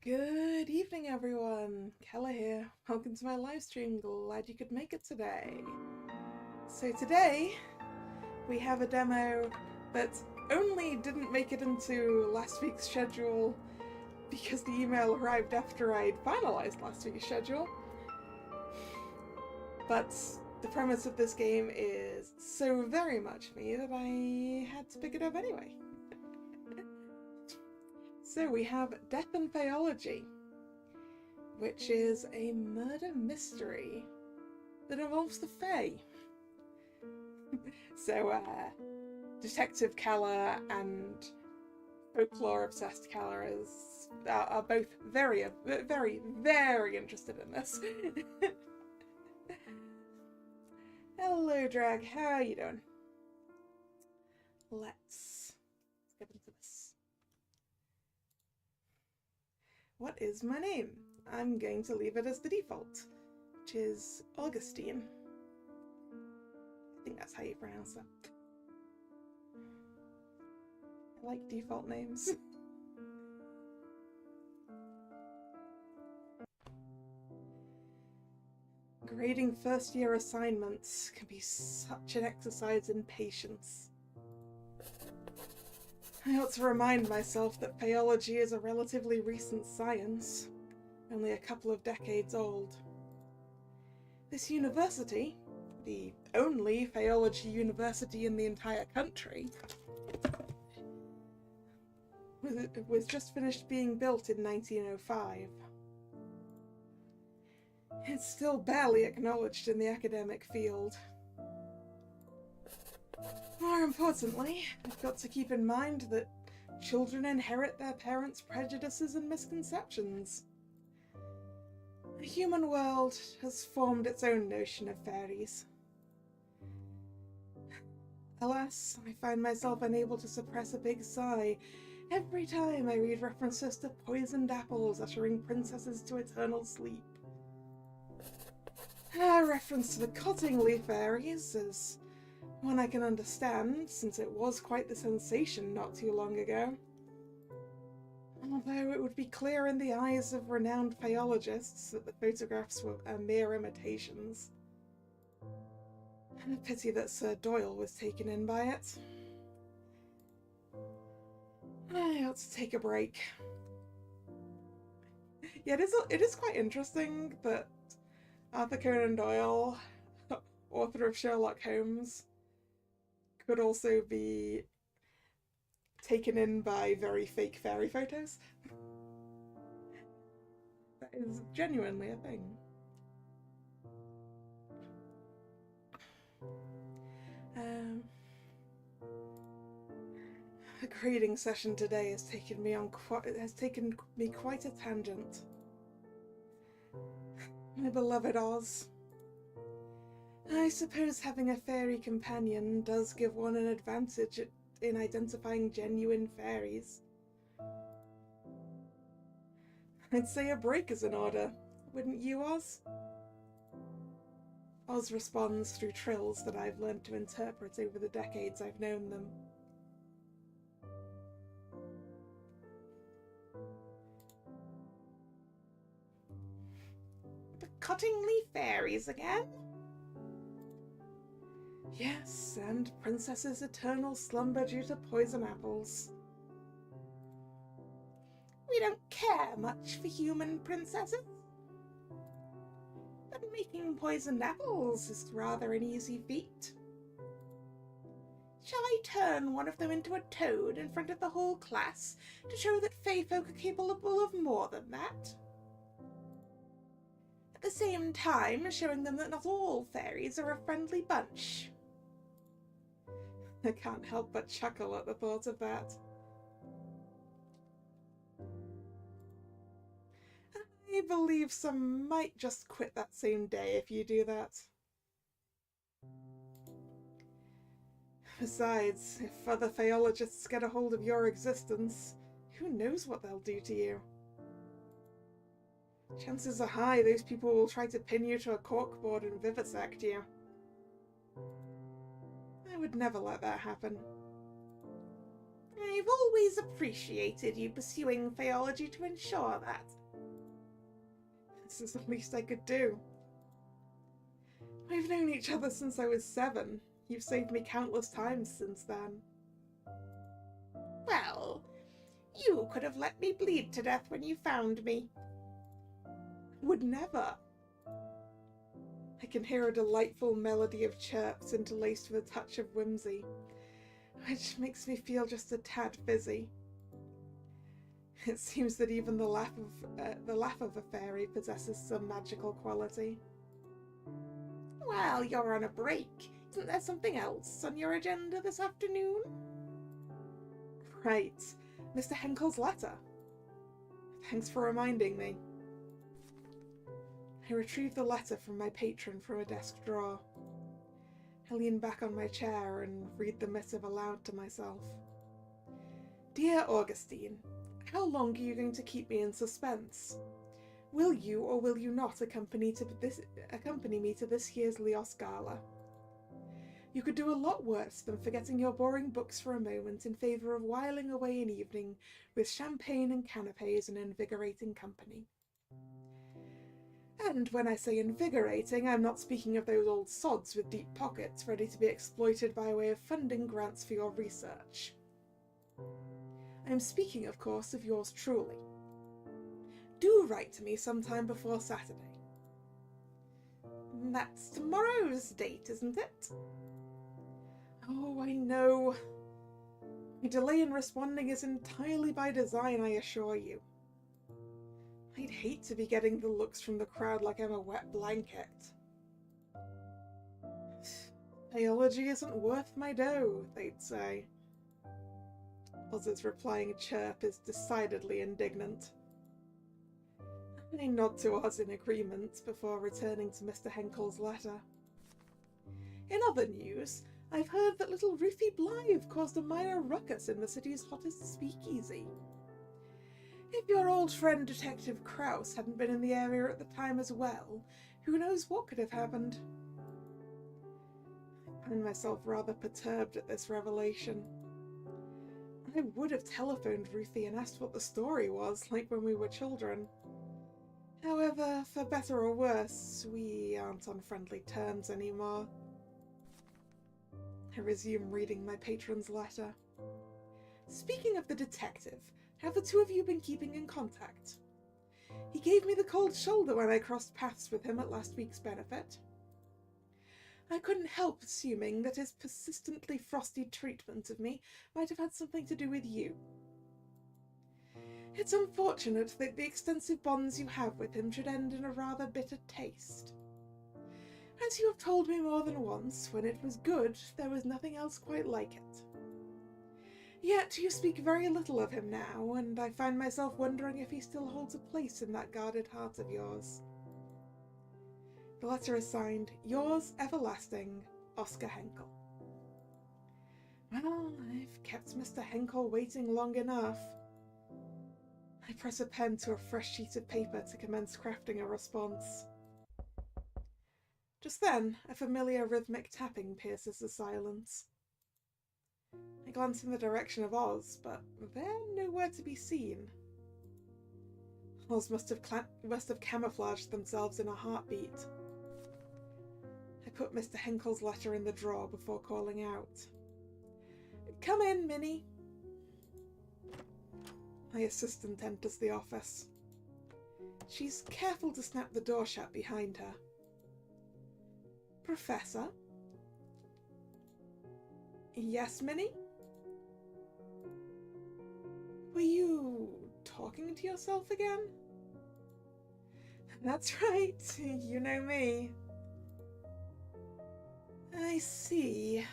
Good evening, everyone. Kalla here. Welcome to my live stream. Glad you could make it today. So today we have a demo that only didn't make it into last week's schedule because the email arrived after I'd finalized last week's schedule. But the premise of this game is so very much me that I had to pick it up anyway. So we have Death and Faeology, which is a murder mystery that involves the Fae. So, Detective Kalla and folklore-obsessed Kalla are both very, very, very interested in this. Hello, Drag. How are you doing? Let's get into this. What is my name? I'm going to leave it as the default, which is Augustine. I think that's how you pronounce it. I like default names. Grading first-year assignments can be such an exercise in patience. I ought to remind myself that Faeology is a relatively recent science, only a couple of decades old. This university, the only Faeology university in the entire country, was just finished being built in 1905. It's still barely acknowledged in the academic field. More importantly, I've got to keep in mind that children inherit their parents' prejudices and misconceptions. The human world has formed its own notion of fairies. Alas, I find myself unable to suppress a big sigh every time I read references to poisoned apples ushering princesses to eternal sleep. A reference to the Cottingley fairies is one I can understand, since it was quite the sensation not too long ago. Although it would be clear in the eyes of renowned Faeologists that the photographs were mere imitations. A pity that Sir Doyle was taken in by it. I ought to take a break. Yeah, it is quite interesting that Arthur Conan Doyle, author of Sherlock Holmes, could also be taken in by very fake fairy photos. That is genuinely a thing. The grading session today has taken me quite a tangent. My beloved Oz. I suppose having a fairy companion does give one an advantage in identifying genuine fairies. I'd say a break is in order, wouldn't you, Oz? Oz responds through trills that I've learned to interpret over the decades I've known them. The Cottingley fairies again? Yes, and Princess's eternal slumber due to poison apples. We don't care much for human princesses. But making poisoned apples is rather an easy feat. Shall I turn one of them into a toad in front of the whole class to show that fae folk are capable of more than that? At the same time, showing them that not all fairies are a friendly bunch. I can't help but chuckle at the thought of that. I believe some might just quit that same day if you do that. Besides, if other Faeologists get a hold of your existence, who knows what they'll do to you? Chances are high those people will try to pin you to a corkboard and vivisect you. I would never let that happen. I've always appreciated you pursuing Faeology to ensure that. This is the least I could do. We've known each other since I was 7. You've saved me countless times since then. Well, you could have let me bleed to death when you found me. Would never. I can hear a delightful melody of chirps interlaced with a touch of whimsy, which makes me feel just a tad fizzy. It seems that even the laugh of a fairy possesses some magical quality. Well, you're on a break. Isn't there something else on your agenda this afternoon? Right, Mr. Henkel's letter. Thanks for reminding me. I retrieve the letter from my patron from a desk drawer. I lean back on my chair and read the missive aloud to myself. Dear Augustine, how long are you going to keep me in suspense? Will you or will you not accompany me to this year's Leos Gala? You could do a lot worse than forgetting your boring books for a moment in favour of whiling away an evening with champagne and canapes and invigorating company. And when I say invigorating, I'm not speaking of those old sods with deep pockets ready to be exploited by way of funding grants for your research. I am speaking, of course, of yours truly. Do write to me sometime before Saturday. That's tomorrow's date, isn't it? Oh, I know. My delay in responding is entirely by design, I assure you. I'd hate to be getting the looks from the crowd like I'm a wet blanket. Faeology isn't worth my dough, they'd say. Oz's replying chirp is decidedly indignant. I nod to Oz in agreement before returning to Mr. Henkel's letter. In other news, I've heard that little Ruthie Blythe caused a minor ruckus in the city's hottest speakeasy. If your old friend Detective Krauss hadn't been in the area at the time as well, who knows what could have happened? I find myself rather perturbed at this revelation. I would have telephoned Ruthie and asked what the story was, like when we were children. However, for better or worse, we aren't on friendly terms anymore. I resume reading my patron's letter. Speaking of the detective, have the two of you been keeping in contact? He gave me the cold shoulder when I crossed paths with him at last week's benefit. I couldn't help assuming that his persistently frosty treatment of me might have had something to do with you. It's unfortunate that the extensive bonds you have with him should end in a rather bitter taste. As you have told me more than once, when it was good, there was nothing else quite like it. Yet you speak very little of him now, and I find myself wondering if he still holds a place in that guarded heart of yours. The letter is signed, Yours Everlasting, Oscar Henkel. Well, I've kept Mr. Henkel waiting long enough. I press a pen to a fresh sheet of paper to commence crafting a response. Just then, a familiar rhythmic tapping pierces the silence. I glance in the direction of Oz, but they're nowhere to be seen. Oz must have camouflaged themselves in a heartbeat. I put Mr. Henkel's letter in the drawer before calling out. Come in, Minnie. My assistant enters the office. She's careful to snap the door shut behind her. Professor? Yes, Minnie? Were you talking to yourself again? That's right, you know me. I see.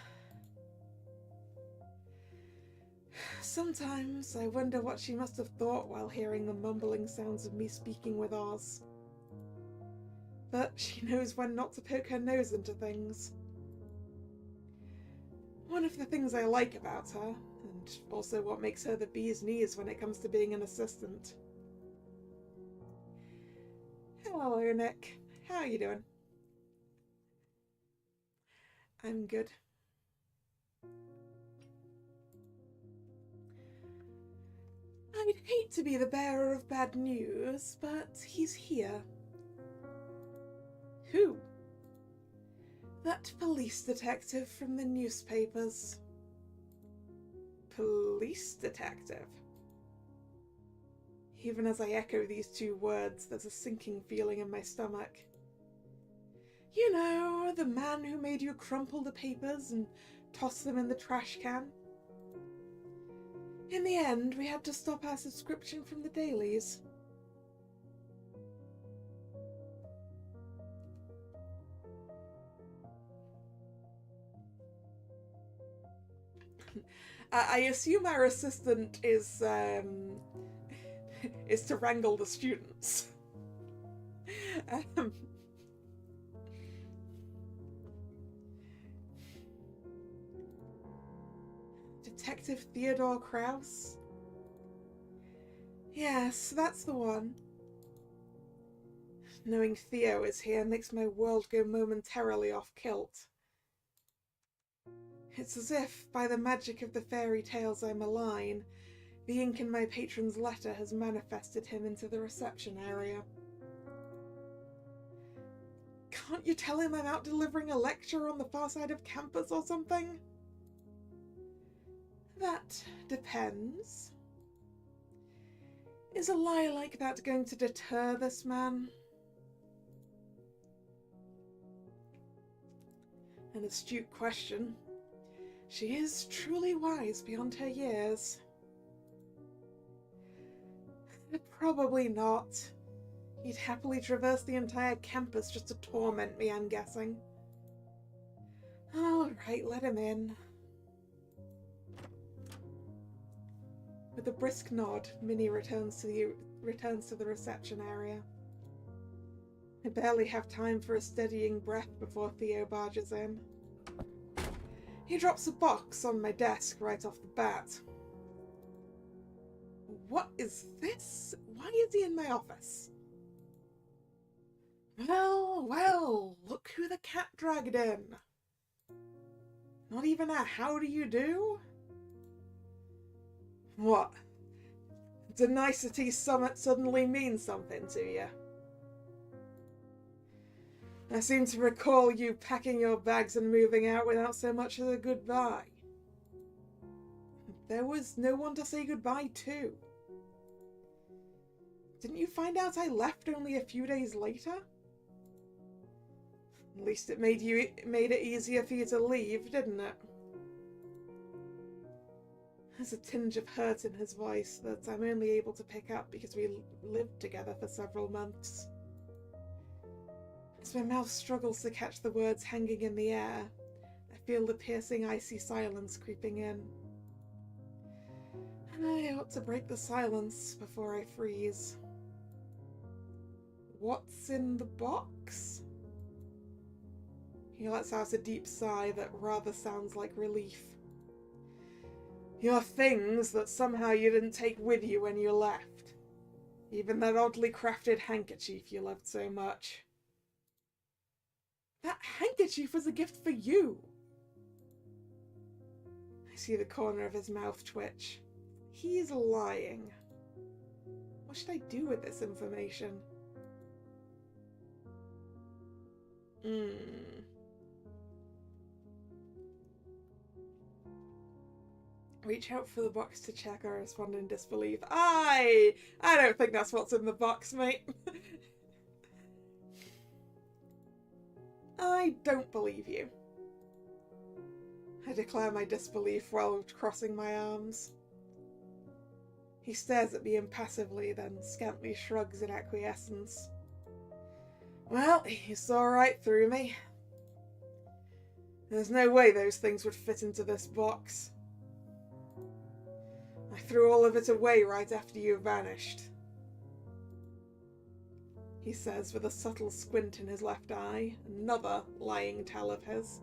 Sometimes I wonder what she must have thought while hearing the mumbling sounds of me speaking with Oz. But she knows when not to poke her nose into things. One of the things I like about her, and also what makes her the bee's knees when it comes to being an assistant. Hello, Nick. How are you doing? I'm good. I'd hate to be the bearer of bad news, but he's here. Who? That police detective from the newspapers. Police detective? Even as I echo these two words, there's a sinking feeling in my stomach. You know, the man who made you crumple the papers and toss them in the trash can? In the end, we had to stop our subscription from the dailies. I assume our assistant is to wrangle the students. Detective Theodore Krauss? Yes, that's the one. Knowing Theo is here makes my world go momentarily off kilt. It's as if, by the magic of the fairy tales I malign, the ink in my patron's letter has manifested him into the reception area. Can't you tell him I'm out delivering a lecture on the far side of campus or something? That depends. Is a lie like that going to deter this man? An astute question. She is truly wise beyond her years. Probably not. He'd happily traverse the entire campus just to torment me, I'm guessing. All right, let him in. With a brisk nod, Minnie returns to the reception area. I barely have time for a steadying breath before Theo barges in. He drops a box on my desk right off the bat. What is this? Why is he in my office? Well, look who the cat dragged in. Not even a how do you do? What? Did Nicety Summit suddenly mean something to you? I seem to recall you packing your bags and moving out without so much as a goodbye. There was no one to say goodbye to. Didn't you find out I left only a few days later? At least it made it easier for you to leave, didn't it? There's a tinge of hurt in his voice that I'm only able to pick up because we lived together for several months. As my mouth struggles to catch the words hanging in the air, I feel the piercing icy silence creeping in. And I ought to break the silence before I freeze. What's in the box? He lets out a deep sigh that rather sounds like relief. Your things that somehow you didn't take with you when you left. Even that oddly crafted handkerchief you loved so much. That handkerchief was a gift for you. I see the corner of his mouth twitch. He's lying. What should I do with this information? Reach out for the box to check. I respond in disbelief. I don't think that's what's in the box, mate. I don't believe you. I declare my disbelief while crossing my arms. He stares at me impassively, then scantly shrugs in acquiescence. Well, you saw right through me. There's no way those things would fit into this box. I threw all of it away right after you vanished. He says with a subtle squint in his left eye, another lying tell of his.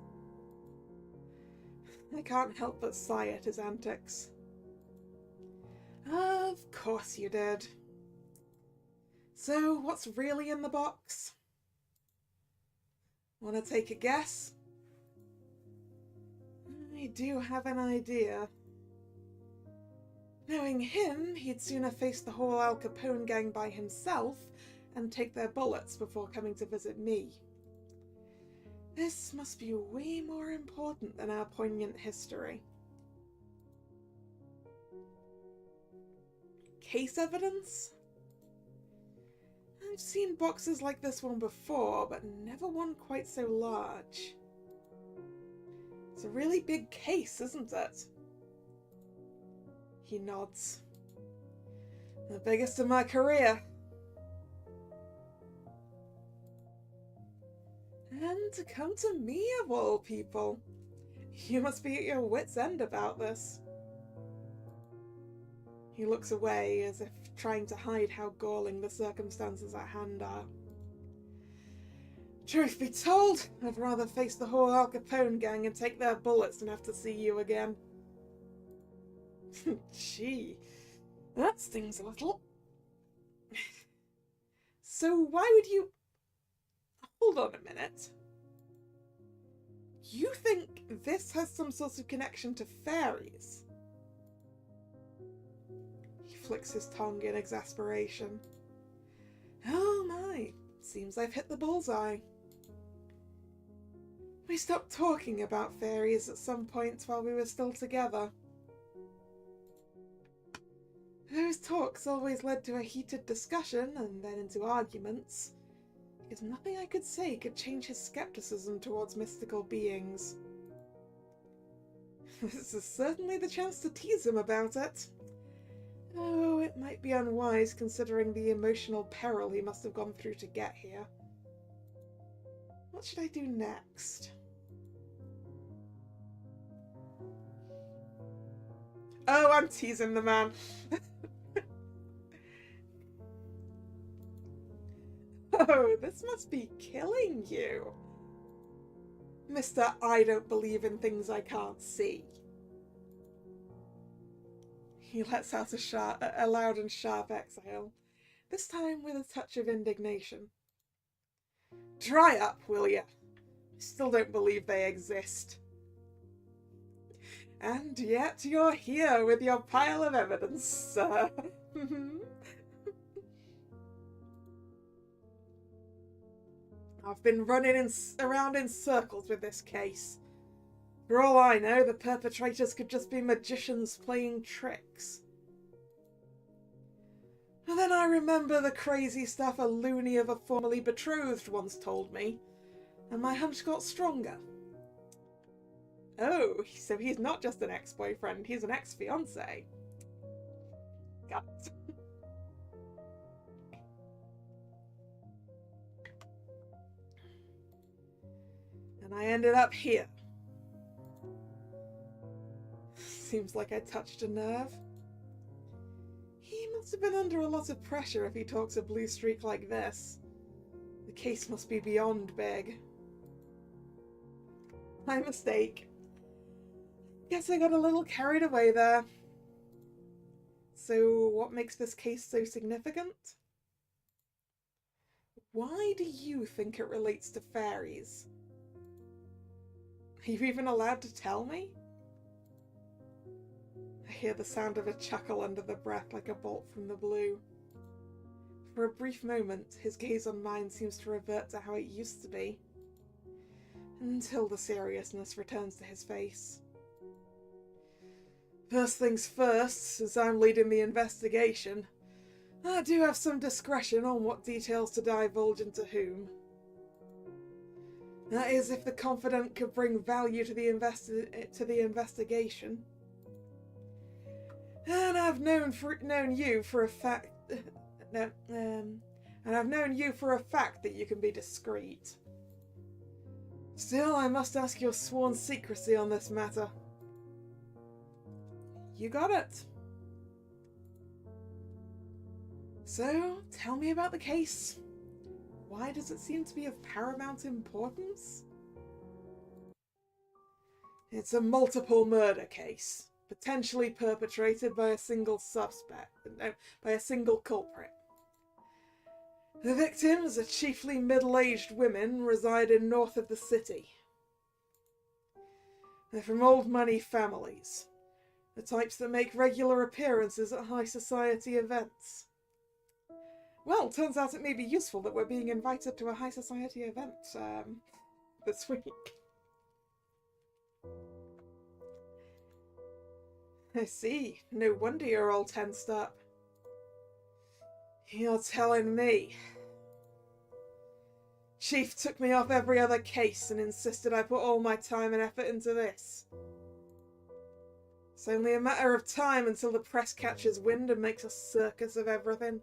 I can't help but sigh at his antics. Of course you did. So, what's really in the box? Want to take a guess? I do have an idea. Knowing him, he'd sooner face the whole Al Capone gang by himself and take their bullets before coming to visit me. This must be way more important than our poignant history. Case evidence? I've seen boxes like this one before, but never one quite so large. It's a really big case, isn't it? He nods. The biggest of my career. And to come to me of all people. You must be at your wit's end about this. He looks away as if trying to hide how galling the circumstances at hand are. Truth be told, I'd rather face the whole Al Capone gang and take their bullets than have to see you again. Gee, that stings a little. So why would you... Hold on a minute. You think this has some sort of connection to fairies? He flicks his tongue in exasperation. Oh my, seems I've hit the bullseye. We stopped talking about fairies at some point while we were still together. Those talks always led to a heated discussion and then into arguments, because nothing I could say could change his skepticism towards mystical beings. This is certainly the chance to tease him about it. Oh, it might be unwise considering the emotional peril he must have gone through to get here. What should I do next? Oh, I'm teasing the man. Oh, this must be killing you. Mr. I don't believe in things I can't see. He lets out a loud and sharp exhale, this time with a touch of indignation. Dry up, will ya? I still don't believe they exist. And yet you're here with your pile of evidence, sir. I've been running around in circles with this case. For all I know, the perpetrators could just be magicians playing tricks. And then I remember the crazy stuff a loony of a formerly betrothed once told me, and my hunch got stronger. Oh, so he's not just an ex-boyfriend, he's an ex-fiancé. Got it. And I ended up here. Seems like I touched a nerve. He must have been under a lot of pressure if he talks a blue streak like this. The case must be beyond big. My mistake. Guess I got a little carried away there. So what makes this case so significant? Why do you think it relates to fairies? Are you even allowed to tell me? I hear the sound of a chuckle under the breath like a bolt from the blue. For a brief moment, his gaze on mine seems to revert to how it used to be, until the seriousness returns to his face. First things first, since I'm leading the investigation, I do have some discretion on what details to divulge into whom. That is, if the confidant could bring value to the investigation. And I've known you for a fact that you can be discreet. Still, I must ask your sworn secrecy on this matter. You got it. So, tell me about the case. Why does it seem to be of paramount importance? It's a multiple murder case, potentially perpetrated by a single culprit. The victims are chiefly middle-aged women residing north of the city. They're from old money families. The types that make regular appearances at high society events. Well, turns out it may be useful that we're being invited to a high society event this week. I see. No wonder you're all tensed up. You're telling me. Chief took me off every other case and insisted I put all my time and effort into this. It's only a matter of time until the press catches wind and makes a circus of everything.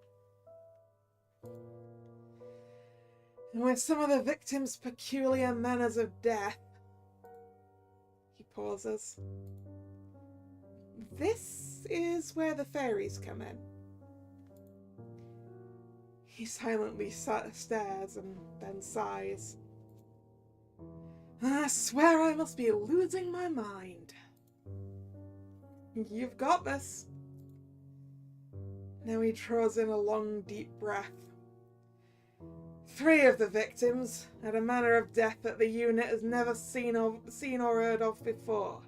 And with some of the victims' peculiar manners of death... He pauses. This is where the fairies come in. He silently stares and then sighs. I swear I must be losing my mind. You've got this. Now he draws in a long, deep breath. 3 of the victims had a manner of death that the unit has never seen or heard of before.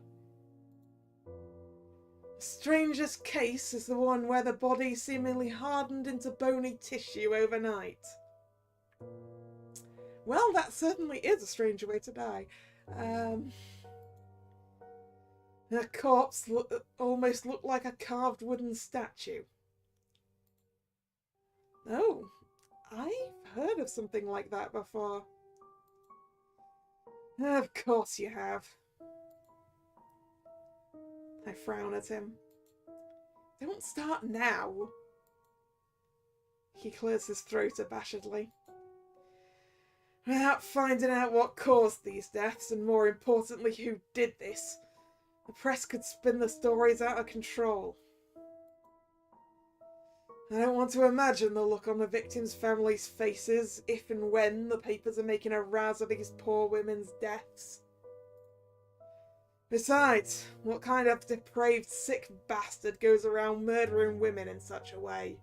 The strangest case is the one where the body seemingly hardened into bony tissue overnight. Well, that certainly is a strange way to die. The corpse almost looked like a carved wooden statue. Oh, I've heard of something like that before. Of course you have. I frown at him. Don't start now. He clears his throat abashedly. Without finding out what caused these deaths, and more importantly who did this, the press could spin the stories out of control. I don't want to imagine the look on the victims' families' faces if and when the papers are making a rouse of these poor women's deaths. Besides, what kind of depraved, sick bastard goes around murdering women in such a way?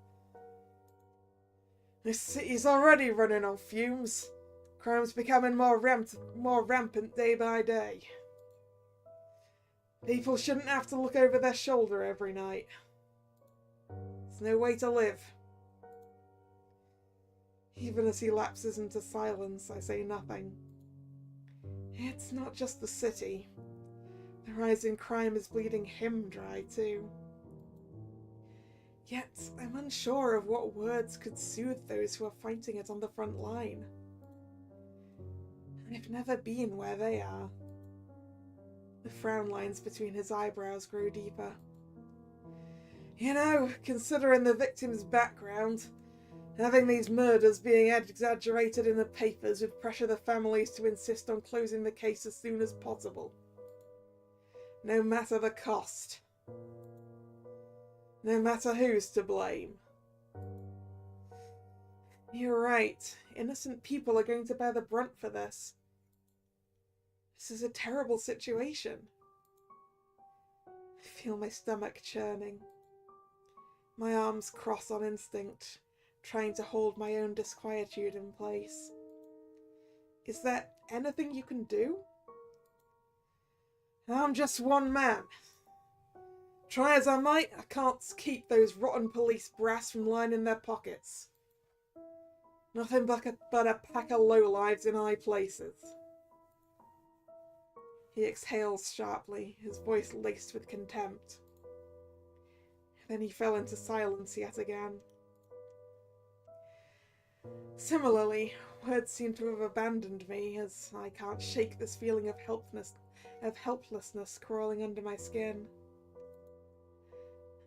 This city's already running on fumes. Crime's becoming more rampant day by day. People shouldn't have to look over their shoulder every night. It's no way to live. Even as he lapses into silence, I say nothing. It's not just the city. The rise in crime is bleeding him dry too. Yet I'm unsure of what words could soothe those who are fighting it on the front line. I've never been where they are. The frown lines between his eyebrows grow deeper. You know, considering the victim's background, having these murders being exaggerated in the papers would pressure the families to insist on closing the case as soon as possible. No matter the cost. No matter who's to blame. You're right. Innocent people are going to bear the brunt for this. This is a terrible situation. I feel my stomach churning. My arms cross on instinct, trying to hold my own disquietude in place. Is there anything you can do? I'm just one man. Try as I might, I can't keep those rotten police brass from lining their pockets. Nothing but a pack of lowlives in high places. He exhales sharply, his voice laced with contempt. Then he fell into silence yet again. Similarly, words seem to have abandoned me, as I can't shake this feeling of helplessness crawling under my skin.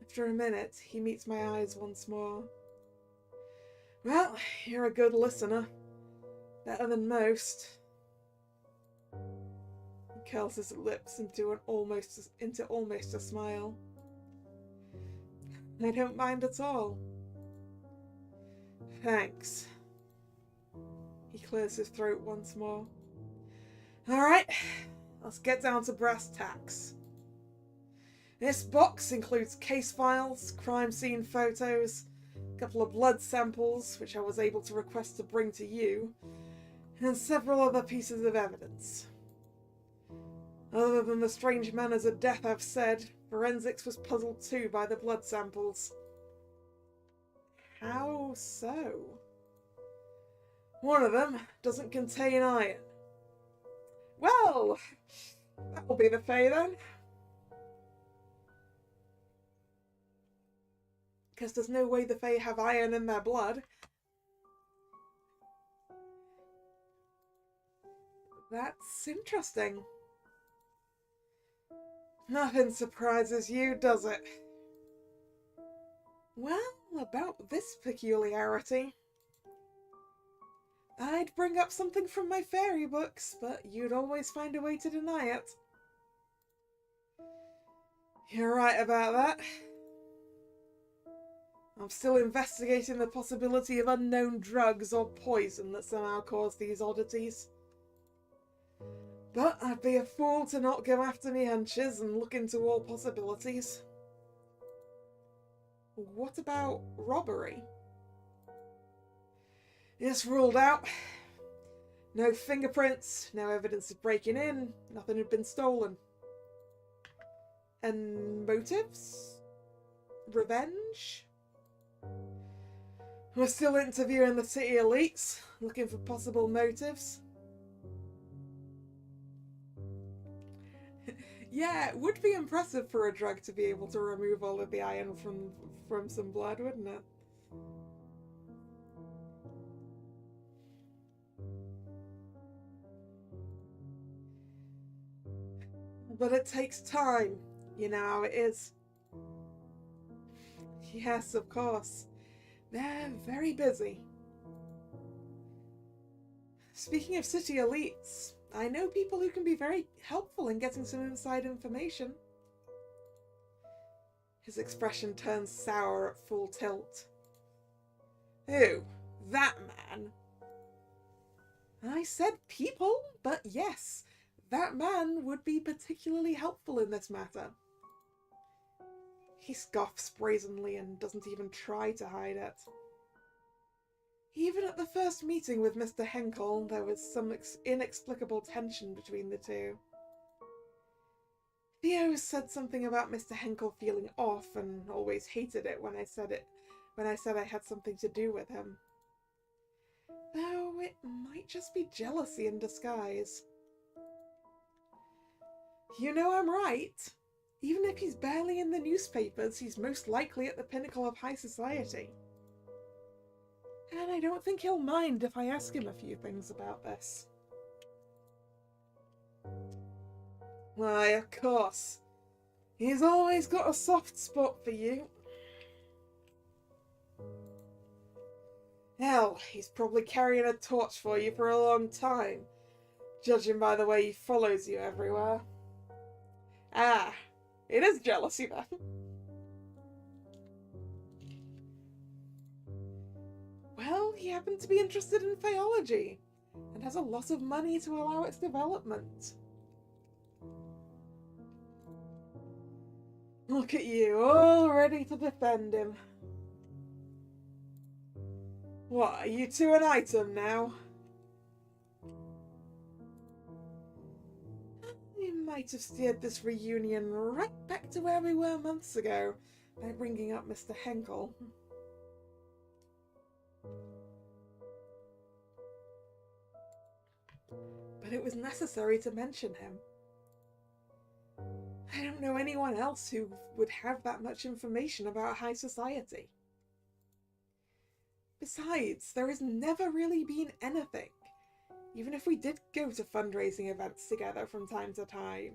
After a minute, he meets my eyes once more. Well, you're a good listener. Better than most. He curls his lips into almost a smile. I don't mind at all. Thanks. He clears his throat once more. Alright, let's get down to brass tacks. This box includes case files, crime scene photos, a couple of blood samples, which I was able to request to bring to you, and several other pieces of evidence. Other than the strange manners of death I've said, Forensics was puzzled too by the blood samples. How so? One of them doesn't contain iron. Well, that'll be the Fae then. Because there's no way the Fae have iron in their blood. That's interesting. Nothing surprises you, does it? Well, about this peculiarity. I'd bring up something from my fairy books, but you'd always find a way to deny it. You're right about that. I'm still investigating the possibility of unknown drugs or poison that somehow caused these oddities. But I'd be a fool to not go after me hunches and look into all possibilities. What about robbery? It's ruled out. No fingerprints, no evidence of breaking in, nothing had been stolen. And motives? Revenge? We're still interviewing the city elites, looking for possible motives. Yeah, it would be impressive for a drug to be able to remove all of the iron from some blood, wouldn't it? But it takes time. You know how it is. Yes, of course. They're very busy. Speaking of city elites, I know people who can be very helpful in getting some inside information. His expression turns sour at full tilt. Who? That man? I said people, but yes, that man would be particularly helpful in this matter. He scoffs brazenly and doesn't even try to hide it. Even at the first meeting with Mr. Henkel, there was some inexplicable tension between the two. Theo said something about Mr. Henkel feeling off and always hated it when I said I had something to do with him. Though it might just be jealousy in disguise. You know I'm right. Even if he's barely in the newspapers, he's most likely at the pinnacle of high society. And I don't think he'll mind if I ask him a few things about this. Why, of course. He's always got a soft spot for you. Hell, he's probably carrying a torch for you for a long time, judging by the way he follows you everywhere. Ah, it is jealousy then. Well, he happened to be interested in Faeology, and has a lot of money to allow its development. Look at you, all ready to defend him. What, are you two an item now? We might have steered this reunion right back to where we were months ago by bringing up Mr. Henkel. But it was necessary to mention him. I don't know anyone else who would have that much information about high society. Besides, there has never really been anything, even if we did go to fundraising events together from time to time.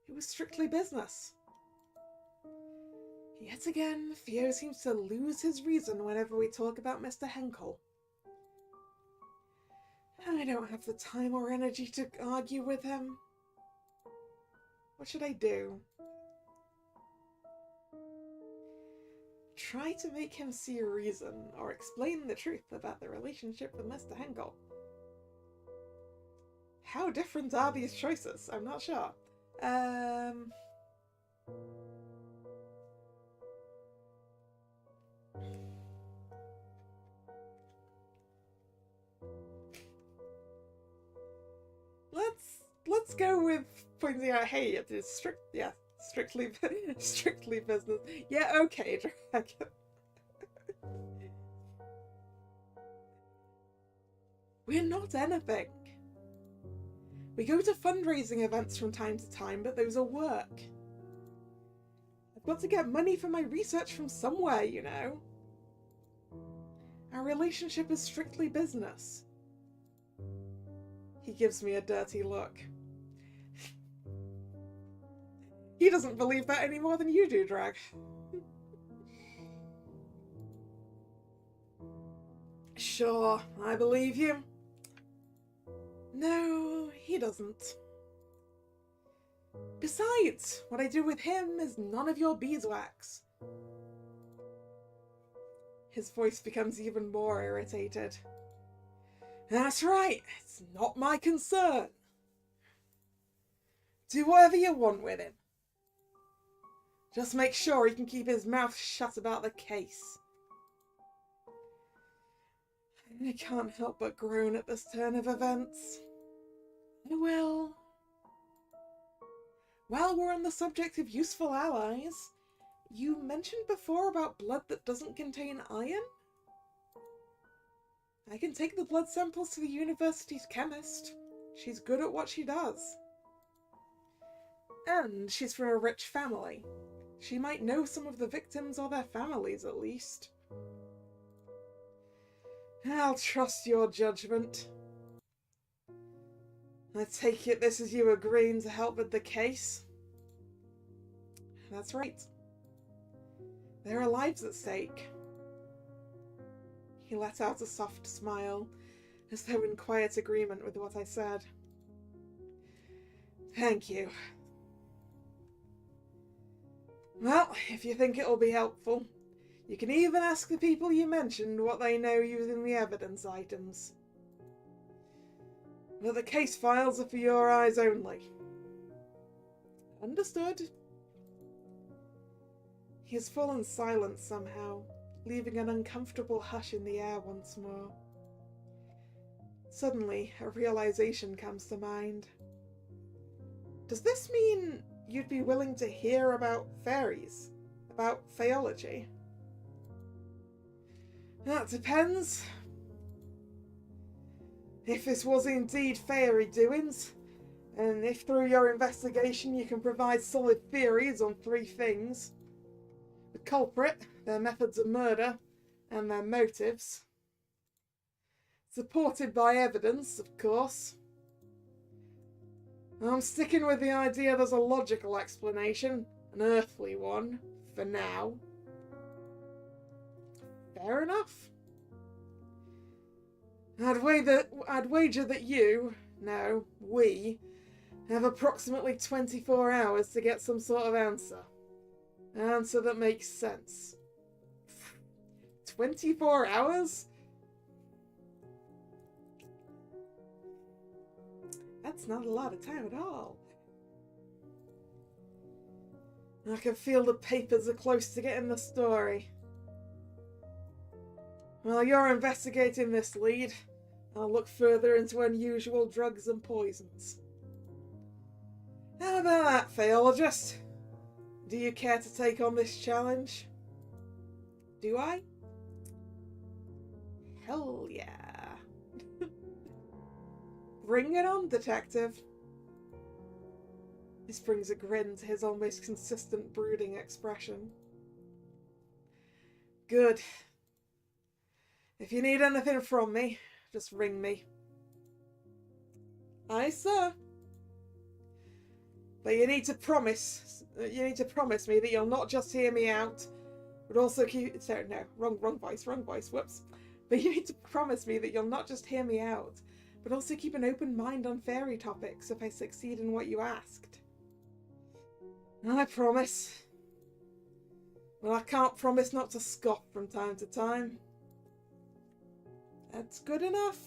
It was strictly business. Yet again, Theo seems to lose his reason whenever we talk about Mr. Henkel. I don't have the time or energy to argue with him. What should I do? Try to make him see a reason, or explain the truth about the relationship with Mr. Henkel. How different are these choices? I'm not sure. Let's go with pointing out, hey, it is strictly business. Yeah, okay, Dragon. We're not anything. We go to fundraising events from time to time, but those are work. I've got to get money for my research from somewhere, you know. Our relationship is strictly business. He gives me a dirty look. He doesn't believe that any more than you do, Drag. Sure, I believe you. No, he doesn't. Besides, what I do with him is none of your beeswax. His voice becomes even more irritated. That's right, it's not my concern. Do whatever you want with him. Just make sure he can keep his mouth shut about the case. I can't help but groan at this turn of events. Well, while we're on the subject of useful allies, you mentioned before about blood that doesn't contain iron? I can take the blood samples to the university's chemist. She's good at what she does. And she's from a rich family. She might know some of the victims or their families, at least. I'll trust your judgment. I take it this is you agreeing to help with the case? That's right. There are lives at stake. He let out a soft smile, as though in quiet agreement with what I said. Thank you. Well, if you think it'll be helpful, you can even ask the people you mentioned what they know using the evidence items. But the case files are for your eyes only. Understood. He has fallen silent somehow, leaving an uncomfortable hush in the air once more. Suddenly, a realization comes to mind. Does this mean you'd be willing to hear about fairies? About Faeology? That depends. If this was indeed fairy doings, and if through your investigation you can provide solid theories on 3 things: the culprit, their methods of murder, and their motives. Supported by evidence, of course. I'm sticking with the idea there's a logical explanation, an earthly one, for now. Fair enough. I'd wager that we, have approximately 24 hours to get some sort of answer. An answer that makes sense. 24 hours? That's not a lot of time at all. I can feel the papers are close to getting the story. While you're investigating this lead, I'll look further into unusual drugs and poisons. How about that, Faeologist? Do you care to take on this challenge? Do I? Hell yeah. Bring it on, detective. This brings a grin to his almost consistent brooding expression. Good. If you need anything from me, just ring me. Aye, sir. But you need to promise me that you'll not just hear me out, but also keep... Sorry, no, wrong voice, whoops. But you need to promise me that you'll not just hear me out, but also keep an open mind on fairy topics if I succeed in what you asked. I promise. Well, I can't promise not to scoff from time to time. That's good enough.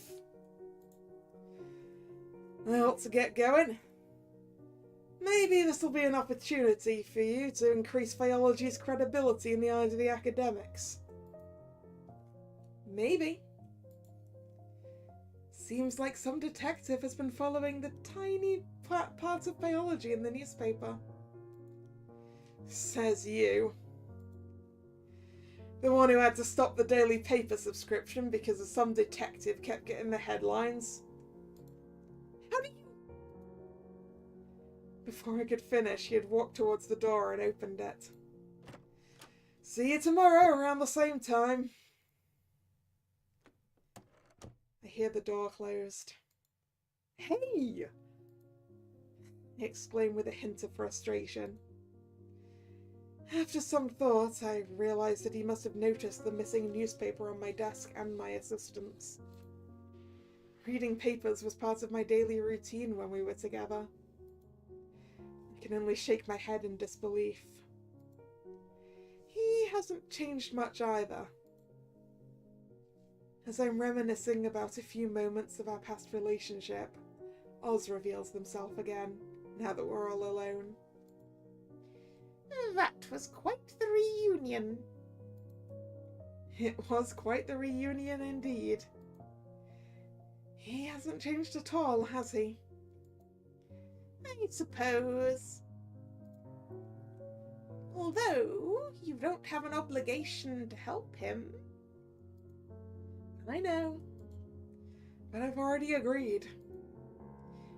I ought to get going. Maybe this will be an opportunity for you to increase Faeology's credibility in the eyes of the academics. Maybe. Seems like some detective has been following the tiny part of Faeology in the newspaper. Says you. The one who had to stop the daily paper subscription because some detective kept getting the headlines. How do you... Before I could finish, he had walked towards the door and opened it. See you tomorrow around the same time. I hear the door closed. Hey! I exclaimed with a hint of frustration. After some thought, I realized that he must have noticed the missing newspaper on my desk and my assistant's. Reading papers was part of my daily routine when we were together. I can only shake my head in disbelief. He hasn't changed much either. As I'm reminiscing about a few moments of our past relationship, Oz reveals himself again, now that we're all alone. That was quite the reunion. It was quite the reunion indeed. He hasn't changed at all, has he? I suppose. Although, you don't have an obligation to help him. I know. But I've already agreed.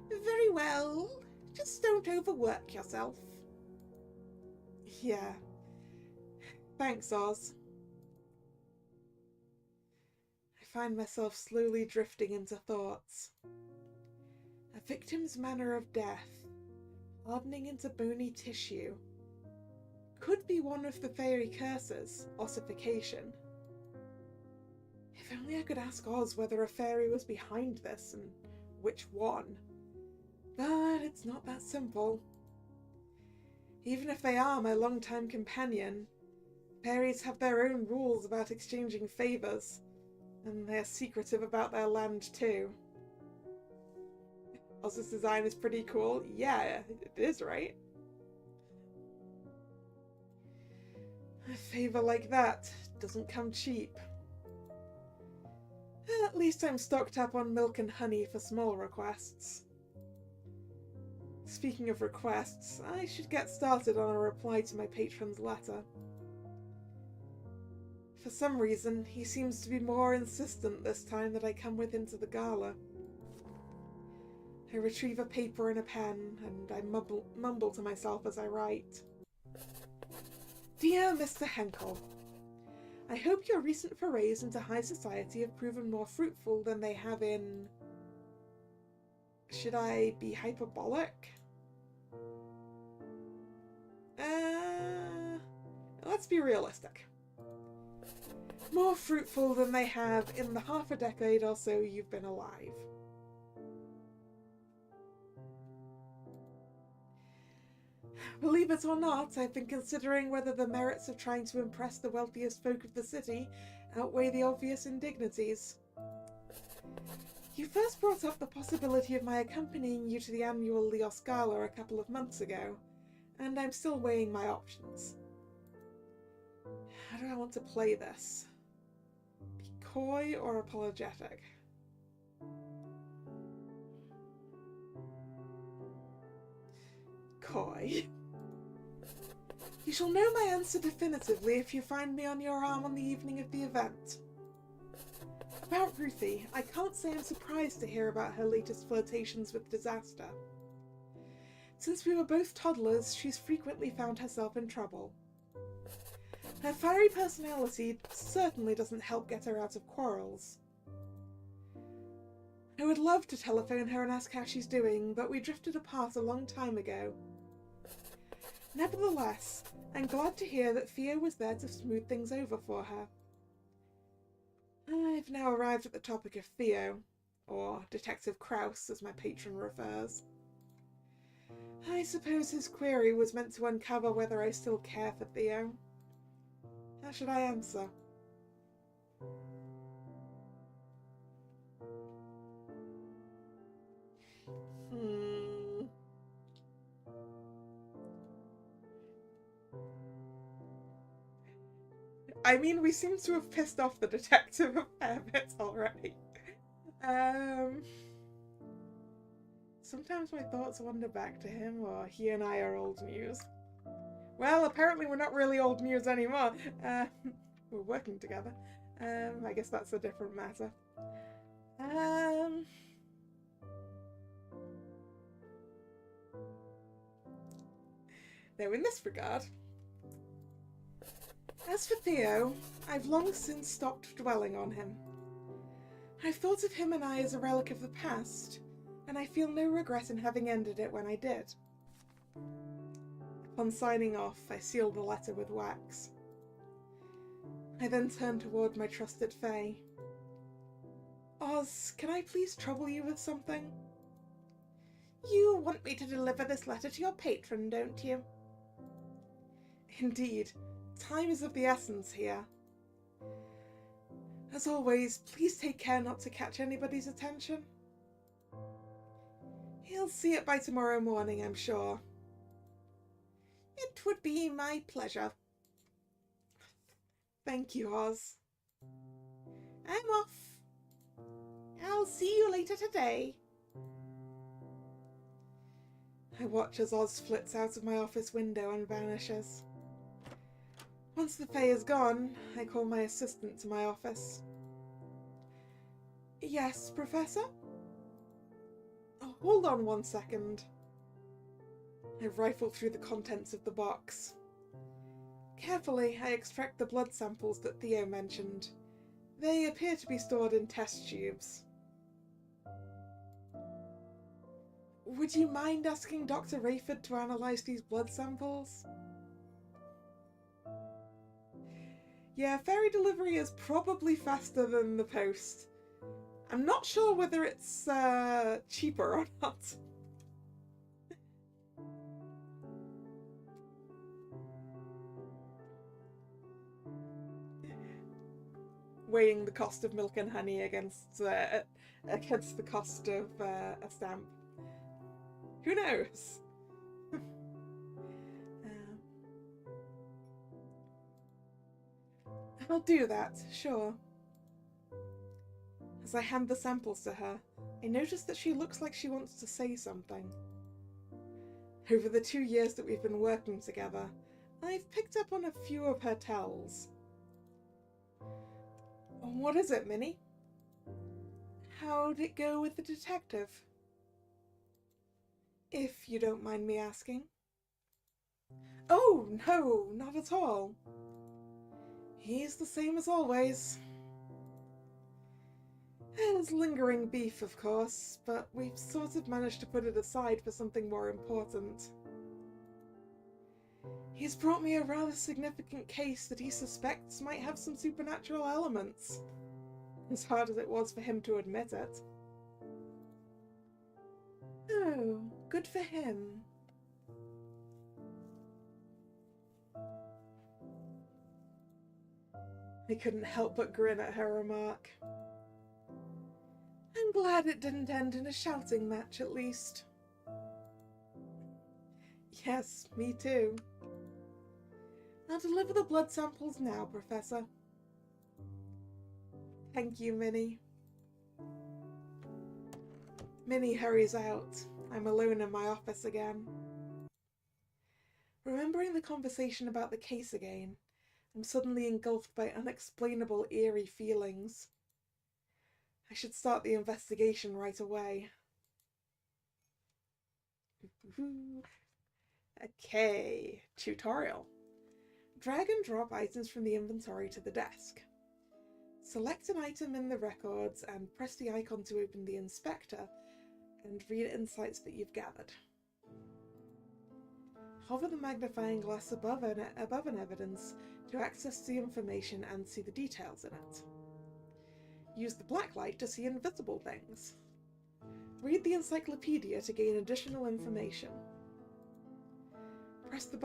Very well. Just don't overwork yourself. Yeah. Thanks, Oz. I find myself slowly drifting into thoughts. A victim's manner of death, hardening into bony tissue, could be one of the fairy curses, ossification. If only I could ask Oz whether a fairy was behind this, and which one. But it's not that simple. Even if they are my long-time companion, fairies have their own rules about exchanging favours, and they're secretive about their land too. Oz's design is pretty cool. Yeah, it is, right? A favour like that doesn't come cheap. At least I'm stocked up on milk and honey for small requests. Speaking of requests, I should get started on a reply to my patron's letter. For some reason, he seems to be more insistent this time that I come with him to the gala. I retrieve a paper and a pen, and I mumble to myself as I write. Dear Mr. Henkel, I hope your recent forays into high society have proven more fruitful than they have in... Should I be hyperbolic? Let's be realistic. More fruitful than they have in the half a decade or so you've been alive. Believe it or not, I've been considering whether the merits of trying to impress the wealthiest folk of the city outweigh the obvious indignities. You first brought up the possibility of my accompanying you to the annual Leos Gala a couple of months ago, and I'm still weighing my options. How do I want to play this? Be coy or apologetic? Coy. You shall know my answer definitively if you find me on your arm on the evening of the event. About Ruthie, I can't say I'm surprised to hear about her latest flirtations with disaster. Since we were both toddlers, she's frequently found herself in trouble. Her fiery personality certainly doesn't help get her out of quarrels. I would love to telephone her and ask how she's doing, but we drifted apart a long time ago. Nevertheless, I'm glad to hear that Theo was there to smooth things over for her. I've now arrived at the topic of Theo, or Detective Kraus as my patron refers. I suppose his query was meant to uncover whether I still care for Theo. How should I answer? I mean, we seem to have pissed off the detective a fair bit already. Sometimes my thoughts wander back to him, or he and I are old news. Well, apparently we're not really old news anymore. We're working together. I guess that's a different matter. Though in this regard, as for Theo, I've long since stopped dwelling on him. I've thought of him and I as a relic of the past, and I feel no regret in having ended it when I did. Upon signing off, I sealed the letter with wax. I then turned toward my trusted Fae. Oz, can I please trouble you with something? You want me to deliver this letter to your patron, don't you? Indeed. Time is of the essence here. As always, please take care not to catch anybody's attention. He'll see it by tomorrow morning, I'm sure. It would be my pleasure. Thank you, Oz. I'm off. I'll see you later today. I watch as Oz flits out of my office window and vanishes. Once the Fae is gone, I call my assistant to my office. Yes, Professor? Oh, hold on 1 second. I rifle through the contents of the box. Carefully, I extract the blood samples that Theo mentioned. They appear to be stored in test tubes. Would you mind asking Dr. Rayford to analyse these blood samples? Yeah, ferry delivery is probably faster than the post. I'm not sure whether it's cheaper or not. Weighing the cost of milk and honey against the cost of a stamp. Who knows? I'll do that, sure. As I hand the samples to her, I notice that she looks like she wants to say something. Over the 2 years that we've been working together, I've picked up on a few of her tells. What is it, Minnie? How'd it go with the detective? If you don't mind me asking. Oh, no, not at all. He's the same as always. There's lingering beef, of course, but we've sort of managed to put it aside for something more important. He's brought me a rather significant case that he suspects might have some supernatural elements, as hard as it was for him to admit it. Oh, good for him. I couldn't help but grin at her remark. I'm glad it didn't end in a shouting match, at least. Yes, me too. I'll deliver the blood samples now, Professor. Thank you, Minnie. Minnie hurries out. I'm alone in my office again. Remembering the conversation about the case again, I'm suddenly engulfed by unexplainable, eerie feelings. I should start the investigation right away. Okay, tutorial. Drag and drop items from the inventory to the desk. Select an item in the records and press the icon to open the inspector and read insights that you've gathered. Hover the magnifying glass above an evidence to access the information and see the details in it. Use the black light to see invisible things. Read the encyclopedia to gain additional information. Press the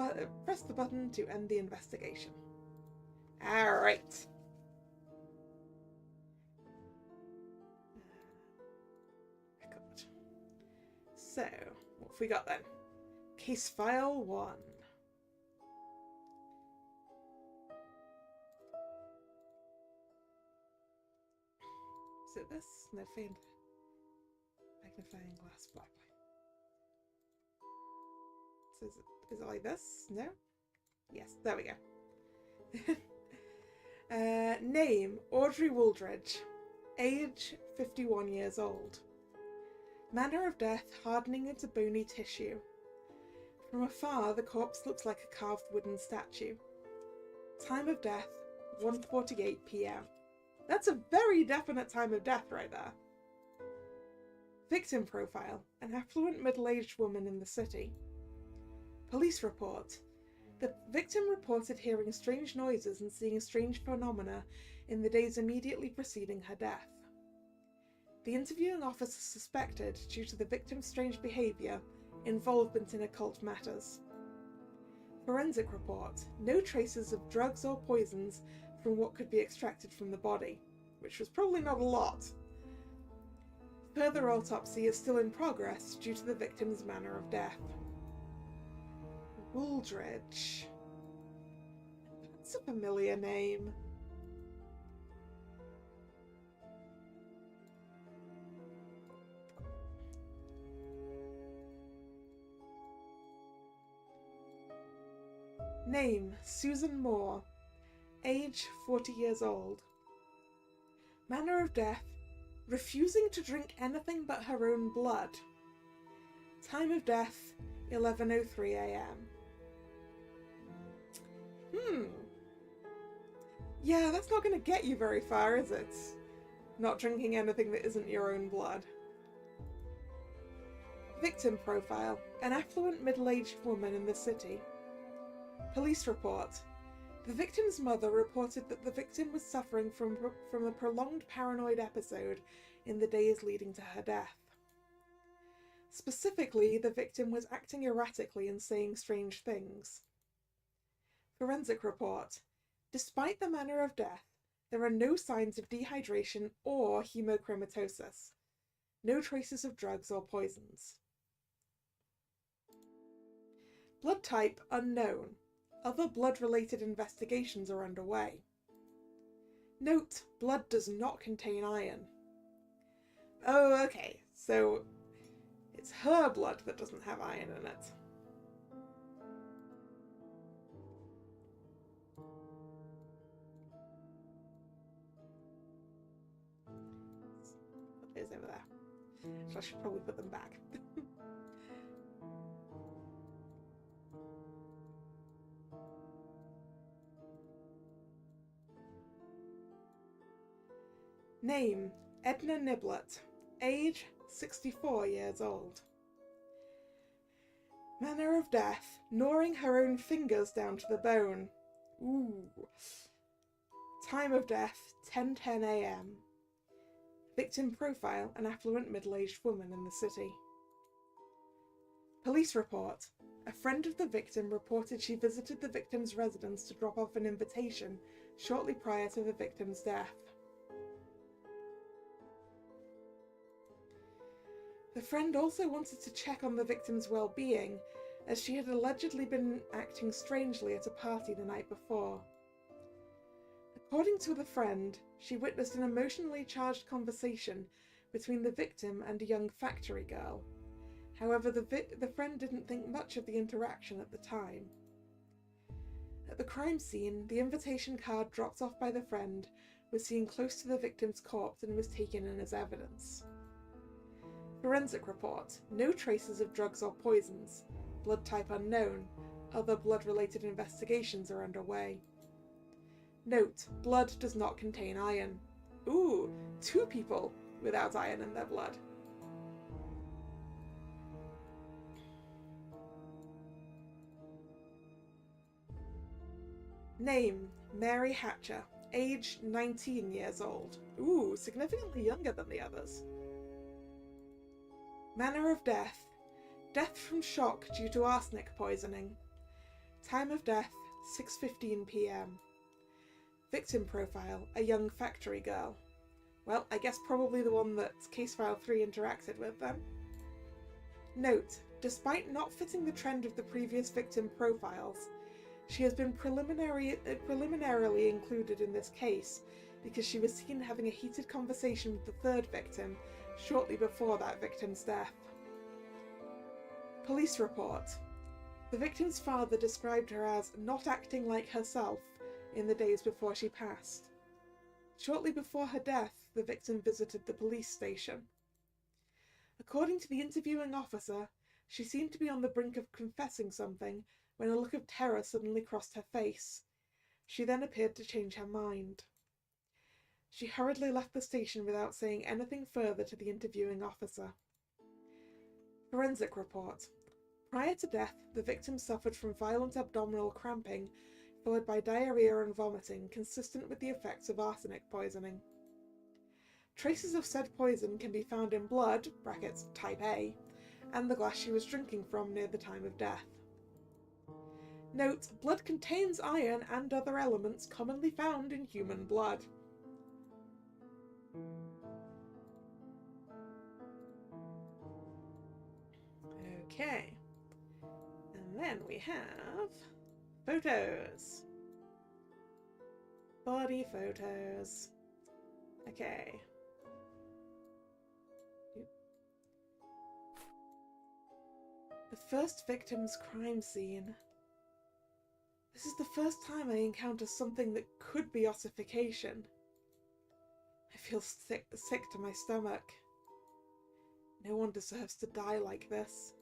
button to end the investigation. Alright. Record. So, what have we got then? Case file 1. Is it this? No, find magnifying glass black light. So is it like this? No? Yes, there we go. Name, Audrey Wooldridge. Age, 51 years old. Manner of death, hardening into bony tissue. From afar, the corpse looks like a carved wooden statue. Time of death, 1:48 p.m. That's a very definite time of death right there. Victim profile, an affluent middle-aged woman in the city. Police report. The victim reported hearing strange noises and seeing strange phenomena in the days immediately preceding her death. The interviewing officer suspected, due to the victim's strange behaviour, involvement in occult matters. Forensic report. No traces of drugs or poisons from what could be extracted from the body, which was probably not a lot. Further autopsy is still in progress due to the victim's manner of death. Wooldridge. That's a familiar name. Name, Susan Moore. Age, 40 years old. Manner of death, refusing to drink anything but her own blood. Time of death, 11:03 a.m. Yeah, that's not going to get you very far, is it? Not drinking anything that isn't your own blood. Victim profile, an affluent middle-aged woman in the city. Police report. The victim's mother reported that the victim was suffering from a prolonged paranoid episode in the days leading to her death. Specifically, the victim was acting erratically and saying strange things. Forensic report. Despite the manner of death, there are no signs of dehydration or hemochromatosis. No traces of drugs or poisons. Blood type unknown. Other blood-related investigations are underway. Note, blood does not contain iron. Oh, okay, so it's her blood that doesn't have iron in it. Put those over there. So I should probably put them back. Name, Edna Niblett. Age, 64 years old. Manner of death, gnawing her own fingers down to the bone. Ooh. Time of death, 10:10 a.m. Victim profile, an affluent middle-aged woman in the city. Police report. A friend of the victim reported she visited the victim's residence to drop off an invitation shortly prior to the victim's death. The friend also wanted to check on the victim's well-being, as she had allegedly been acting strangely at a party the night before. According to the friend, she witnessed an emotionally charged conversation between the victim and a young factory girl. However, the friend didn't think much of the interaction at the time. At the crime scene, the invitation card dropped off by the friend was seen close to the victim's corpse and was taken in as evidence. Forensic report. No traces of drugs or poisons. Blood type unknown. Other blood-related investigations are underway. Note, blood does not contain iron. Ooh, 2 people without iron in their blood. Name, Mary Hatcher. Age, 19 years old. Ooh, significantly younger than the others. Manner of death. Death from shock due to arsenic poisoning. Time of death, 6:15 p.m. Victim profile, a young factory girl. Well, I guess probably the one that Case File 3 interacted with then. Note, despite not fitting the trend of the previous victim profiles, she has been preliminarily included in this case because she was seen having a heated conversation with the third victim shortly before that victim's death. Police report. The victim's father described her as not acting like herself in the days before she passed. Shortly before her death, the victim visited the police station. According to the interviewing officer, she seemed to be on the brink of confessing something when a look of terror suddenly crossed her face. She then appeared to change her mind. She hurriedly left the station without saying anything further to the interviewing officer. Forensic report. Prior to death, the victim suffered from violent abdominal cramping, followed by diarrhea and vomiting, consistent with the effects of arsenic poisoning. Traces of said poison can be found in blood, brackets type A, and the glass she was drinking from near the time of death. Note, blood contains iron and other elements commonly found in human blood. Okay. And then we have photos. Body photos. Okay. The first victim's crime scene. This is the first time I encounter something that could be ossification. I feel sick to my stomach. No one deserves to die like this.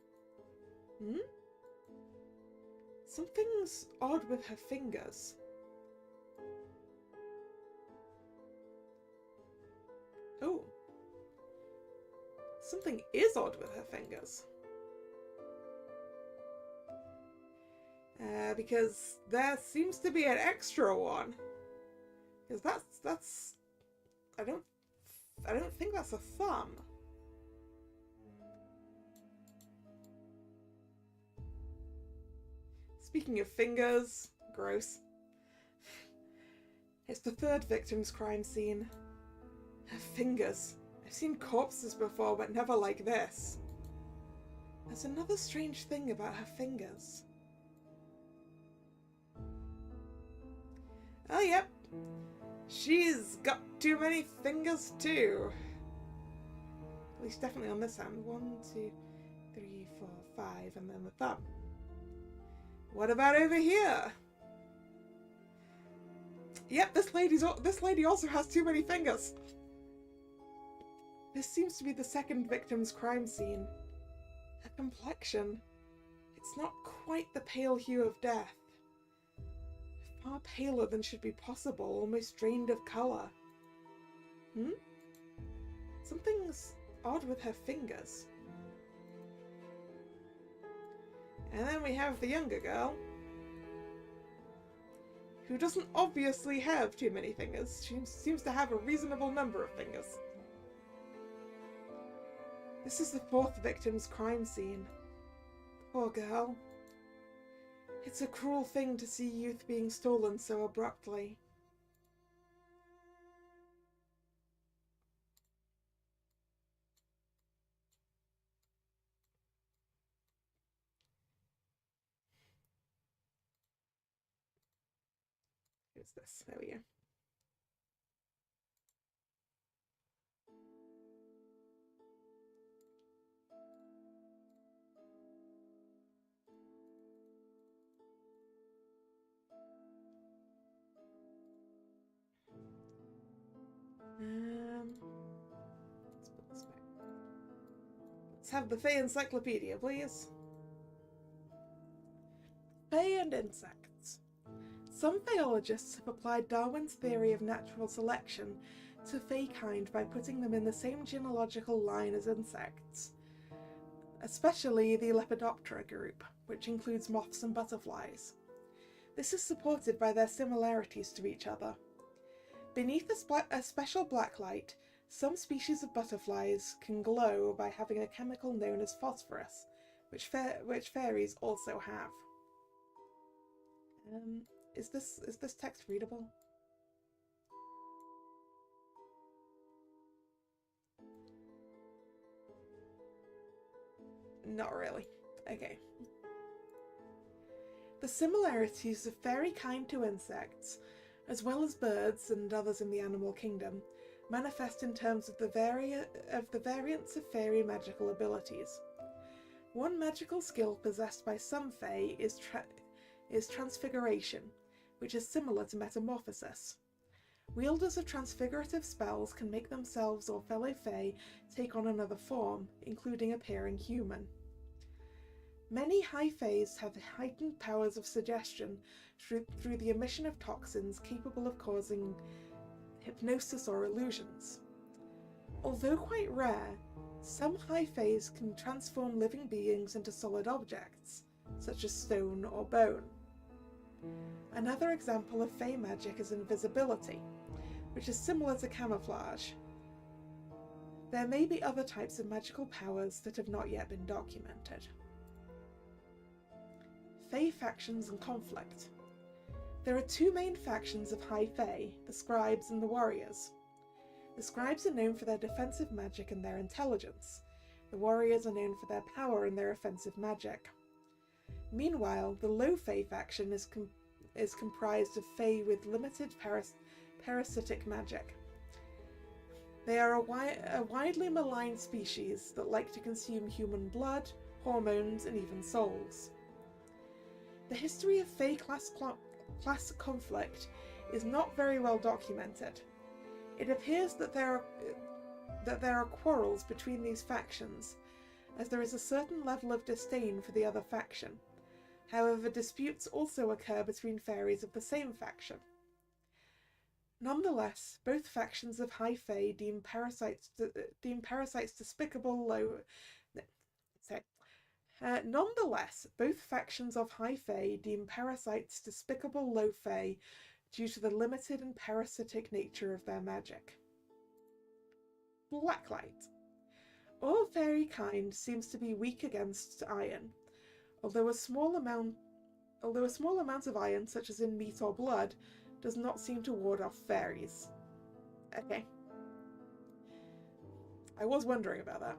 Something's odd with her fingers. Oh. Something is odd with her fingers. Because there seems to be an extra one. Because that's I don't think that's a thumb. Speaking of fingers, gross. It's the third victim's crime scene. Her fingers. I've seen corpses before, but never like this. There's another strange thing about her fingers. Oh, yep. She's got too many fingers, too. At least definitely on this hand. 1, 2, 3, 4, 5, and then the thumb. What about over here? Yep, this lady also has too many fingers. This seems to be the second victim's crime scene. Her complexion. It's not quite the pale hue of death. Far paler than should be possible, almost drained of colour. Something's odd with her fingers. And then we have the younger girl, who doesn't obviously have too many fingers. She seems to have a reasonable number of fingers. This is the fourth victim's crime scene. Poor girl. It's a cruel thing to see youth being stolen so abruptly. Who's this? There we go. Let's put this back. Let's have the Fae Encyclopedia, please. Fae and insects. Some Faeologists have applied Darwin's theory of natural selection to Fae kind by putting them in the same genealogical line as insects, especially the Lepidoptera group, which includes moths and butterflies. This is supported by their similarities to each other. Beneath a special black light, some species of butterflies can glow by having a chemical known as phosphorus, which fairies also have. Is this text readable? Not really. Okay. The similarities of fairy kind to insects, as well as birds and others in the animal kingdom, manifest in terms of the variance of fairy magical abilities. One magical skill possessed by some Fae is transfiguration, which is similar to metamorphosis. Wielders of transfigurative spells can make themselves or fellow Fae take on another form, including appearing human. Many high Faes have heightened powers of suggestion through the emission of toxins capable of causing hypnosis or illusions. Although quite rare, some high Faes can transform living beings into solid objects, such as stone or bone. Another example of Fae magic is invisibility, which is similar to camouflage. There may be other types of magical powers that have not yet been documented. Fae factions and conflict. There are two main factions of high Fae, the Scribes and the Warriors. The Scribes are known for their defensive magic and their intelligence. The Warriors are known for their power and their offensive magic. Meanwhile, the Low Fae faction is comprised of Fae with limited parasitic magic. They are a widely maligned species that like to consume human blood, hormones, and even souls. The history of Fae class conflict is not very well documented. It appears that there are quarrels between these factions, as there is a certain level of disdain for the other faction. However, disputes also occur between fairies of the same faction. Nonetheless, both factions of high Fae deem parasites despicable low Fae due to the limited and parasitic nature of their magic. Blacklight. All fairy kind seems to be weak against iron, although a small amount of iron, such as in meat or blood, does not seem to ward off fairies. Okay. I was wondering about that.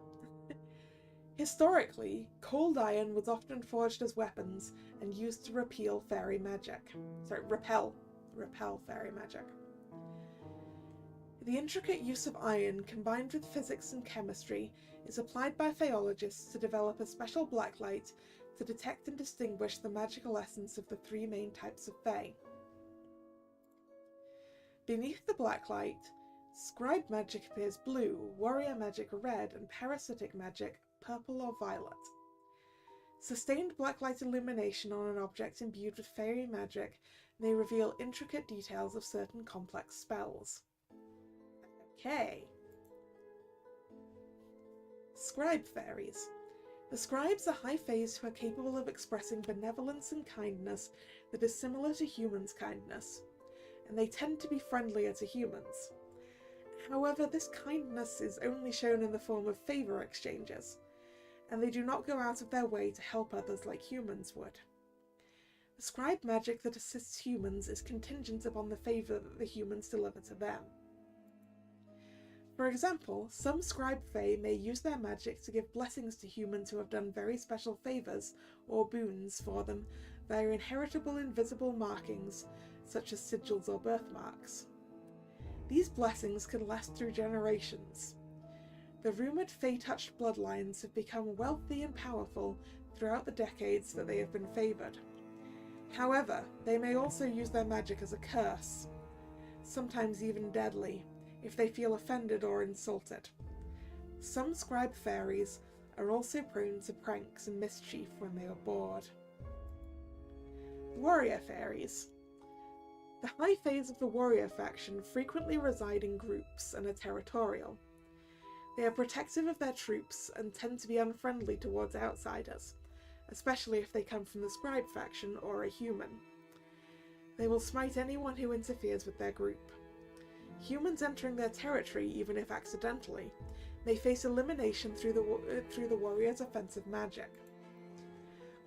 Historically, cold iron was often forged as weapons and used to repel fairy magic. Repel fairy magic. The intricate use of iron, combined with physics and chemistry, is applied by Faeologists to develop a special blacklight to detect and distinguish the magical essence of the three main types of Fae. Beneath the blacklight, scribe magic appears blue, warrior magic red, and parasitic magic purple or violet. Sustained blacklight illumination on an object imbued with fairy magic may reveal intricate details of certain complex spells. Okay. Scribe fairies. The scribes are high faes who are capable of expressing benevolence and kindness that is similar to humans' kindness, and they tend to be friendlier to humans. However, this kindness is only shown in the form of favour exchanges, and they do not go out of their way to help others like humans would. The scribe magic that assists humans is contingent upon the favour that the humans deliver to them. For example, some scribe fae may use their magic to give blessings to humans who have done very special favours or boons for them via inheritable invisible markings, such as sigils or birthmarks. These blessings can last through generations. The rumoured fae-touched bloodlines have become wealthy and powerful throughout the decades that they have been favoured. However, they may also use their magic as a curse, sometimes even deadly, if they feel offended or insulted. Some scribe fairies are also prone to pranks and mischief when they are bored. Warrior fairies. The high faes of the warrior faction frequently reside in groups and are territorial. They are protective of their troops and tend to be unfriendly towards outsiders, especially if they come from the scribe faction or a human. They will smite anyone who interferes with their group. Humans entering their territory, even if accidentally, may face elimination through the warrior's offensive magic.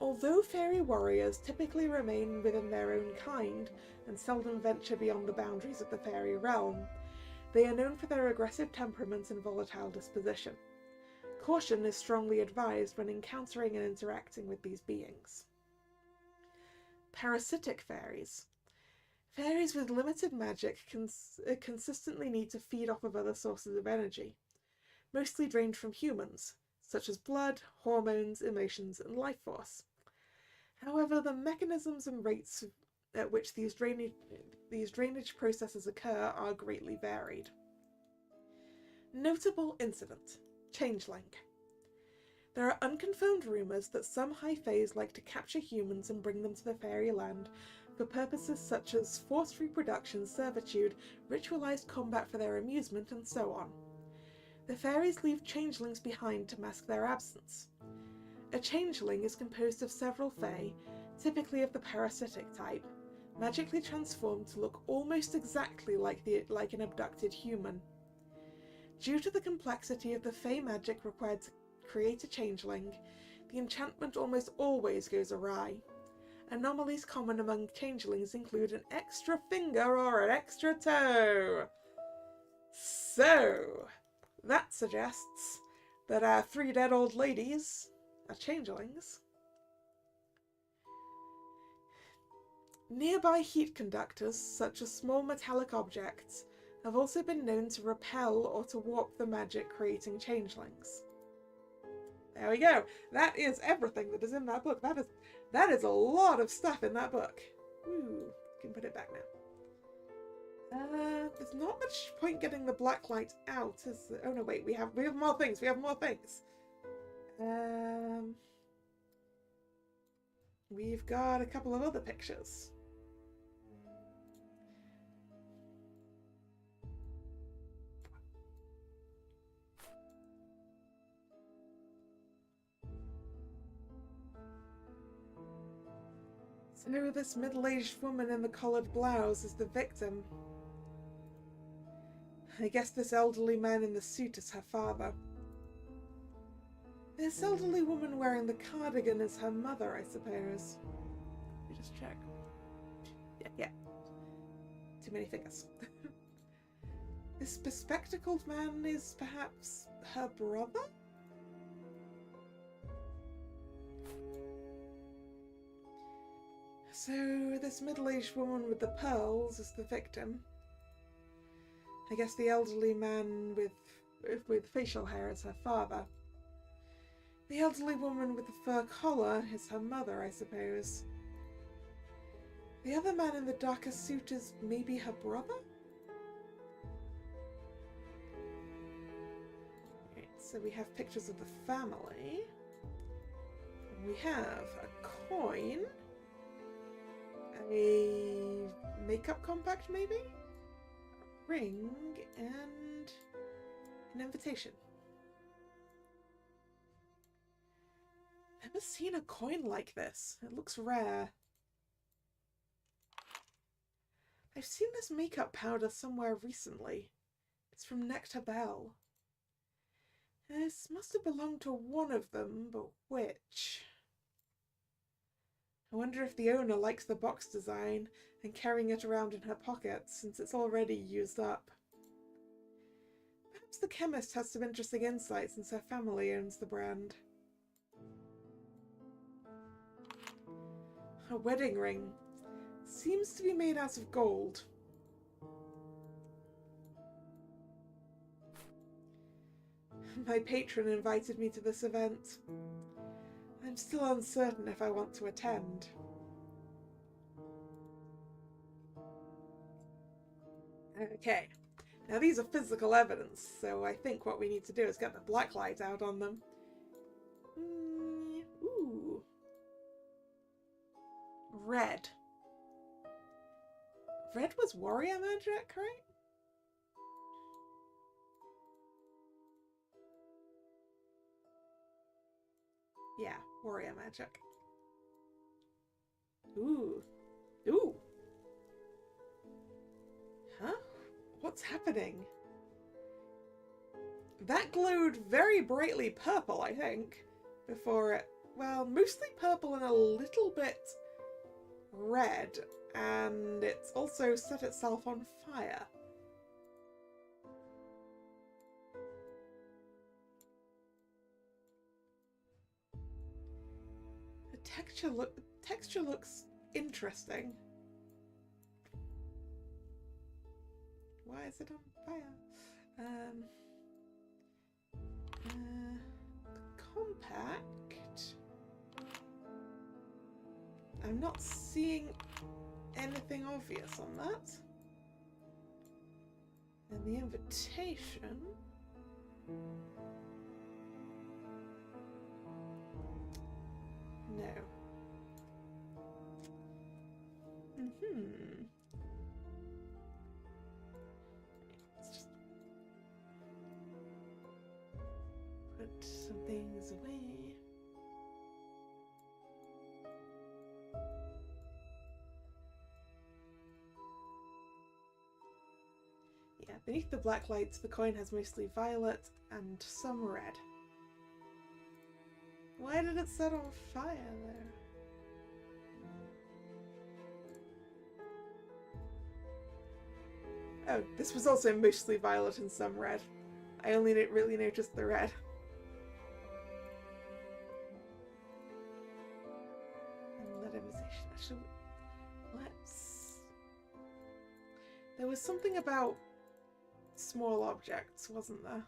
Although fairy warriors typically remain within their own kind and seldom venture beyond the boundaries of the fairy realm, they are known for their aggressive temperament and volatile disposition. Caution is strongly advised when encountering and interacting with these beings. Parasitic fairies. Fairies with limited magic consistently need to feed off of other sources of energy, mostly drained from humans, such as blood, hormones, emotions, and life force. However, the mechanisms and rates at which these drainage processes occur are greatly varied. Notable incident: changeling. There are unconfirmed rumours that some high faes like to capture humans and bring them to the fairyland for purposes such as forced reproduction, servitude, ritualised combat for their amusement, and so on. The fairies leave changelings behind to mask their absence. A changeling is composed of several fae, typically of the parasitic type, magically transformed to look almost exactly like an abducted human. Due to the complexity of the fae magic required to create a changeling, the enchantment almost always goes awry. Anomalies common among changelings include an extra finger or an extra toe. So, that suggests that our 3 dead old ladies are changelings. Nearby heat conductors, such as small metallic objects, have also been known to repel or to warp the magic, creating changelings. There we go. That is everything that is in that book. That is a lot of stuff in that book. Ooh, can put it back now. There's not much point getting the black light out, is there? Oh no, wait, we have more things. We have more things. We've got a couple of other pictures. So this middle-aged woman in the collared blouse is the victim. I guess this elderly man in the suit is her father. This elderly woman wearing the cardigan is her mother, I suppose. Let me just check. Yeah. Too many fingers. This bespectacled man is perhaps her brother? So this middle-aged woman with the pearls is the victim. I guess the elderly man with facial hair is her father. The elderly woman with the fur collar is her mother, I suppose. The other man in the darker suit is maybe her brother? Right, so we have pictures of the family. We have a coin. A makeup compact, maybe? A ring and an invitation. Never seen a coin like this. It looks rare. I've seen this makeup powder somewhere recently. It's from Nectar Bell. This must have belonged to one of them, but which? I wonder if the owner likes the box design and carrying it around in her pocket since it's already used up. Perhaps the chemist has some interesting insight since her family owns the brand. A wedding ring. Seems to be made out of gold. My patron invited me to this event. I'm still uncertain if I want to attend. Okay, now these are physical evidence, so I think what we need to do is get the black light out on them. Ooh. Red. Red was warrior magic, right? Yeah, warrior magic. Ooh. Ooh. Huh? What's happening? That glowed very brightly purple, I think, before it... Well, mostly purple and a little bit red, and it's also set itself on fire. The texture looks interesting. Why is it on fire? I'm not seeing anything obvious on that. And the invitation... No. Let's just put some things away. Yeah, beneath the black lights, the coin has mostly violet and some red. Why did it set on fire there? Oh, this was also mostly violet and some red. I only really noticed the red. And legitimization. Actually, let's... There was something about small objects, wasn't there?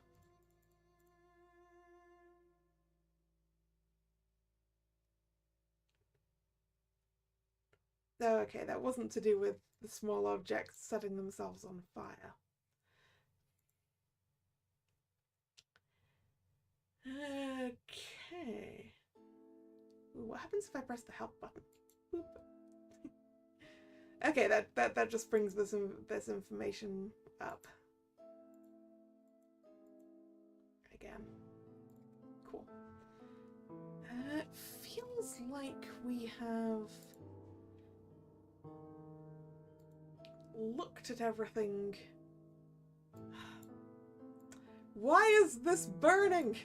Oh, okay, that wasn't to do with the small objects setting themselves on fire. Okay. Ooh, what happens if I press the help button? Boop. Okay, that just brings this information up. Again. Cool. It feels like we have looked at everything. Why is this burning?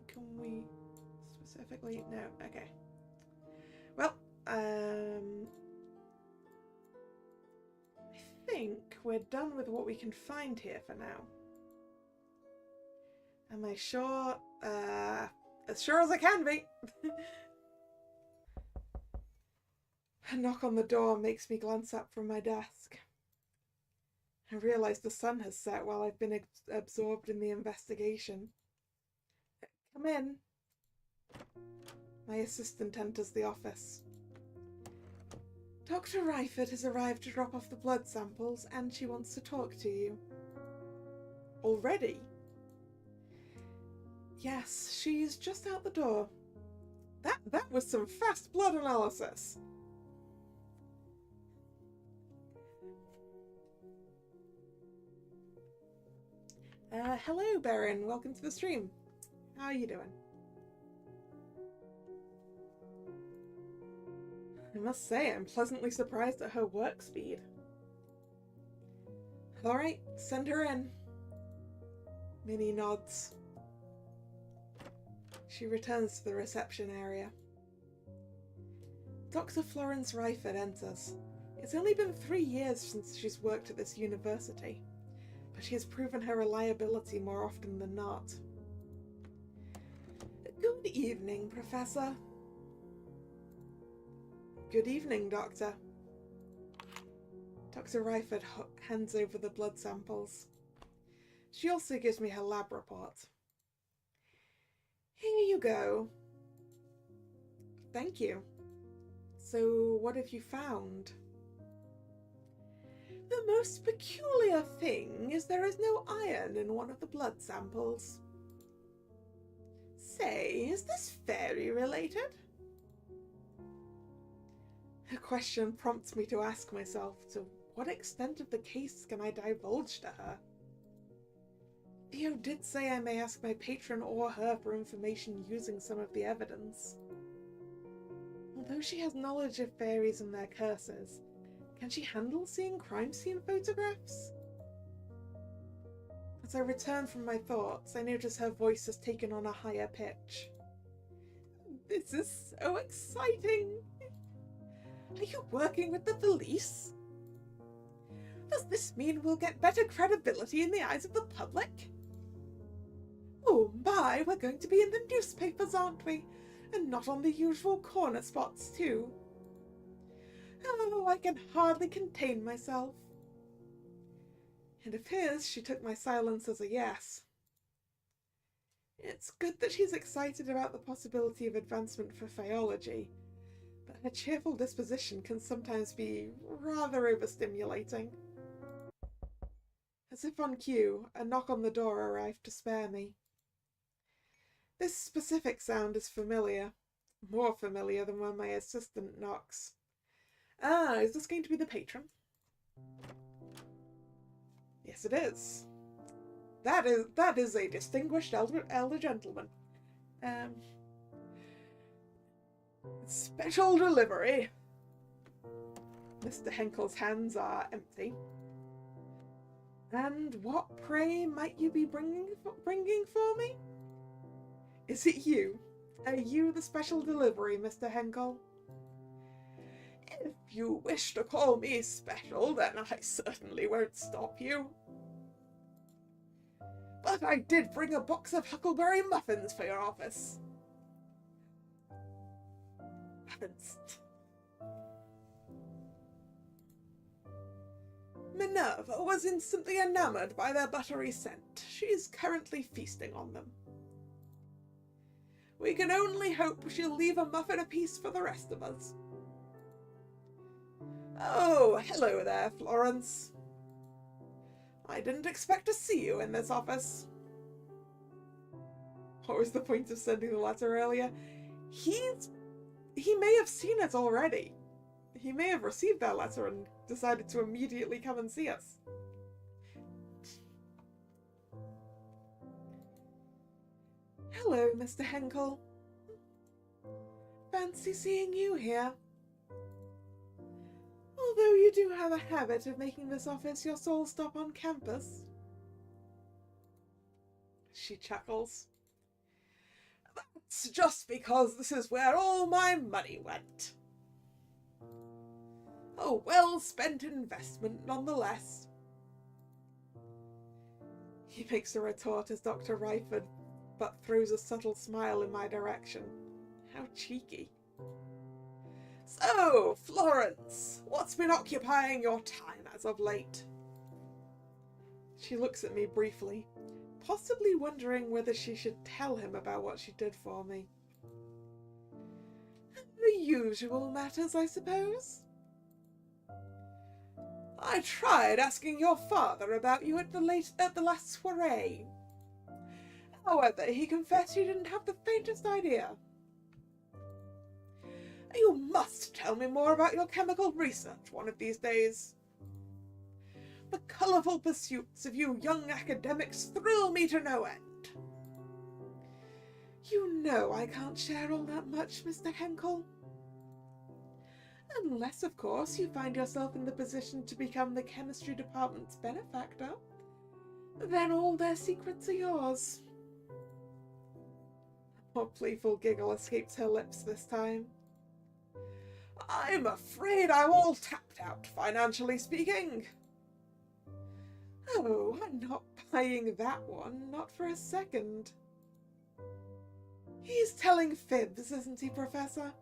Can we specifically? No. Okay. Well, I think we're done with what we can find here for now. Am I sure? As sure as I can be. A knock on the door makes me glance up from my desk. I realise the sun has set while I've been absorbed in the investigation. Come in. My assistant enters the office. Dr. Ryford has arrived to drop off the blood samples and she wants to talk to you. Already? Yes, she's just out the door. That was some fast blood analysis. Hello, Baron. Welcome to the stream. How are you doing? I must say, I'm pleasantly surprised at her work speed. Alright, send her in. Minnie nods. She returns to the reception area. Dr. Florence Ryford enters. It's only been 3 years since she's worked at this university, but she has proven her reliability more often than not. Good evening, Professor. Good evening, Doctor. Dr. Ryford hands over the blood samples. She also gives me her lab report. Here you go. Thank you. So, what have you found? The most peculiar thing is there is no iron in one of the blood samples. Say, is this fairy related? Her question prompts me to ask myself, to what extent of the case can I divulge to her? Theo did say I may ask my patron or her for information using some of the evidence. Although she has knowledge of fairies and their curses, can she handle seeing crime scene photographs? As I return from my thoughts, I notice her voice has taken on a higher pitch. This is so exciting! Are you working with the police? Does this mean we'll get better credibility in the eyes of the public? Oh my, we're going to be in the newspapers, aren't we? And not on the usual corner spots, too. Oh, I can hardly contain myself. It appears she took my silence as a yes. It's good that she's excited about the possibility of advancement for Faeology, but her cheerful disposition can sometimes be rather overstimulating. As if on cue, a knock on the door arrived to spare me. This specific sound is familiar, more familiar than when my assistant knocks. Ah, is this going to be the patron? Yes, it is. That is a distinguished elder gentleman. Special delivery. Mr. Henkel's hands are empty. And what, pray, might you be bringing for me? Is it you? Are you the special delivery, Mr. Henkel? If you wish to call me special, then I certainly won't stop you. But I did bring a box of huckleberry muffins for your office. Muffins. Minerva was instantly enamored by their buttery scent. She's currently feasting on them. We can only hope she'll leave a muffin apiece for the rest of us. Oh, hello there, Florence. I didn't expect to see you in this office. What was the point of sending the letter earlier? He may have seen it already. He may have received that letter and decided to immediately come and see us. Hello, Mr. Henkel. Fancy seeing you here. Although you do have a habit of making this office your sole stop on campus. She chuckles. That's just because this is where all my money went. A well-spent investment nonetheless. He makes a retort as Dr. Ryford but throws a subtle smile in my direction. How cheeky. So, Florence, what's been occupying your time as of late? She looks at me briefly, possibly wondering whether she should tell him about what she did for me. The usual matters, I suppose. I tried asking your father about you at the last soiree. However, he confessed he didn't have the faintest idea. You must tell me more about your chemical research one of these days. The colourful pursuits of you young academics thrill me to no end. You know I can't share all that much, Mr. Henkel. Unless, of course, you find yourself in the position to become the chemistry department's benefactor. Then all their secrets are yours. A more playful giggle escapes her lips this time. I'm afraid I'm all tapped out, financially speaking. Oh, I'm not buying that one, not for a second. He's telling fibs, isn't he, Professor?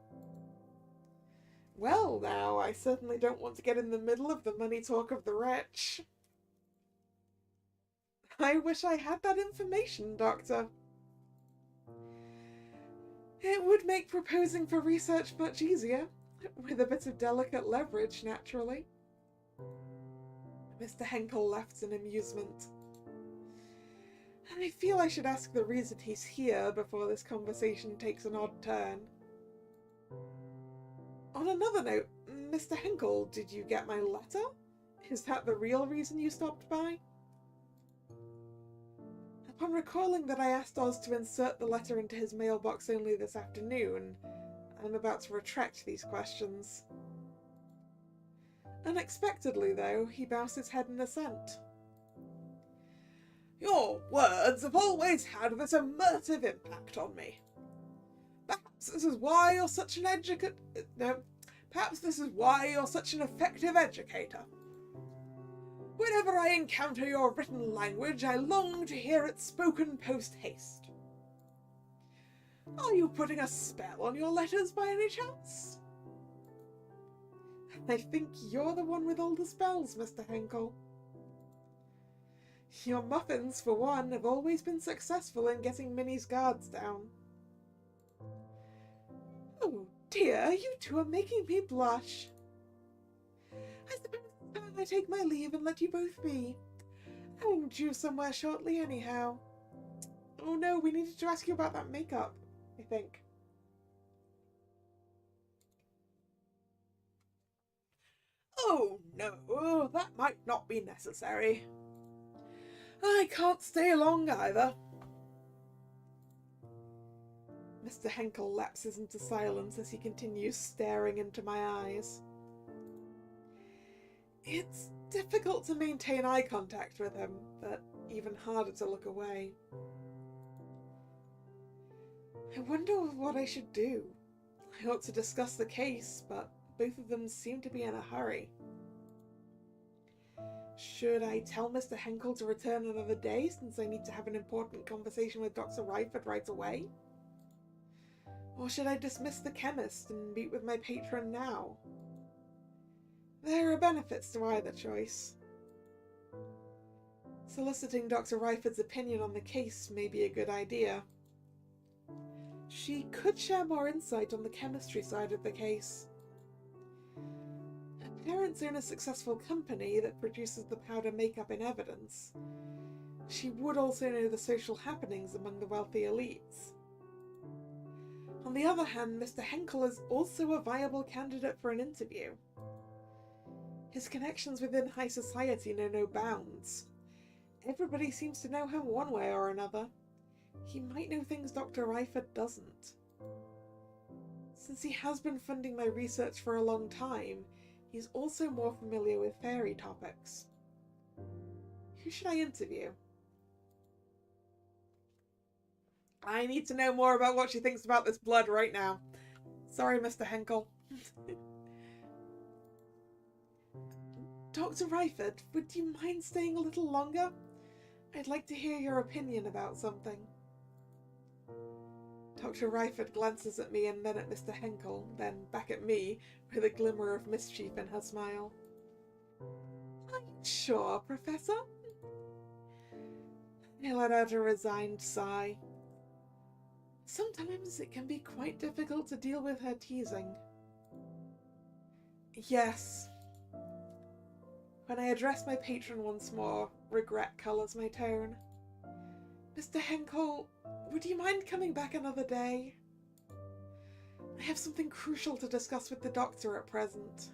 Well, now, I certainly don't want to get in the middle of the money talk of the rich. I wish I had that information, Doctor. It would make proposing for research much easier, with a bit of delicate leverage, naturally. Mr. Henkel laughs in amusement. And I feel I should ask the reason he's here before this conversation takes an odd turn. On another note, Mr. Henkel, did you get my letter? Is that the real reason you stopped by? Upon recalling that I asked Oz to insert the letter into his mailbox only this afternoon, I'm about to retract these questions. Unexpectedly, though, he bows his head in assent. Your words have always had this immersive impact on me. Perhaps this is why you're such an perhaps this is why you're such an effective educator. Whenever I encounter your written language, I long to hear it spoken post-haste. Are you putting a spell on your letters by any chance? I think you're the one with all the spells, Mr. Henkel. Your muffins, for one, have always been successful in getting Minnie's guards down. Oh dear, you two are making me blush. I suppose it's time I take my leave and let you both be. I'm due somewhere shortly anyhow. Oh no, we needed to ask you about that makeup, I think. Oh no, that might not be necessary. I can't stay long either. Mr. Henkel lapses into silence as he continues staring into my eyes. It's difficult to maintain eye contact with him, but even harder to look away. I wonder what I should do. I ought to discuss the case, but both of them seem to be in a hurry. Should I tell Mr. Henkel to return another day, since I need to have an important conversation with Dr. Ryford right away? Or should I dismiss the chemist and meet with my patron now? There are benefits to either choice. Soliciting Dr. Ryford's opinion on the case may be a good idea. She could share more insight on the chemistry side of the case. Her parents own a successful company that produces the powder makeup in evidence. She would also know the social happenings among the wealthy elites. On the other hand, Mr. Henkel is also a viable candidate for an interview. His connections within high society know no bounds. Everybody seems to know him one way or another. He might know things Dr. Ryford doesn't. Since he has been funding my research for a long time, he's also more familiar with fairy topics. Who should I interview? I need to know more about what she thinks about this blood right now. Sorry, Mr. Henkel. Dr. Ryford, would you mind staying a little longer? I'd like to hear your opinion about something. Dr. Ryford glances at me and then at Mr. Henkel, then back at me with a glimmer of mischief in her smile. Are you sure, Professor? I let out a resigned sigh. Sometimes it can be quite difficult to deal with her teasing. Yes. When I address my patron once more, regret colours my tone. Mr. Henkel, would you mind coming back another day? I have something crucial to discuss with the doctor at present.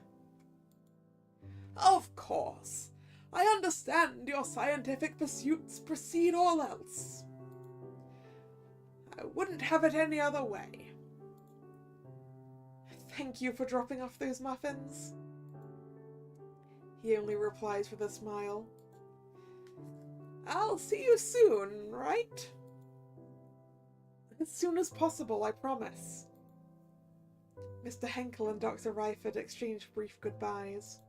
Of course. I understand your scientific pursuits precede all else. I wouldn't have it any other way. Thank you for dropping off those muffins. He only replies with a smile. I'll see you soon, right? As soon as possible, I promise. Mr. Henkel and Dr. Ryford exchange brief goodbyes.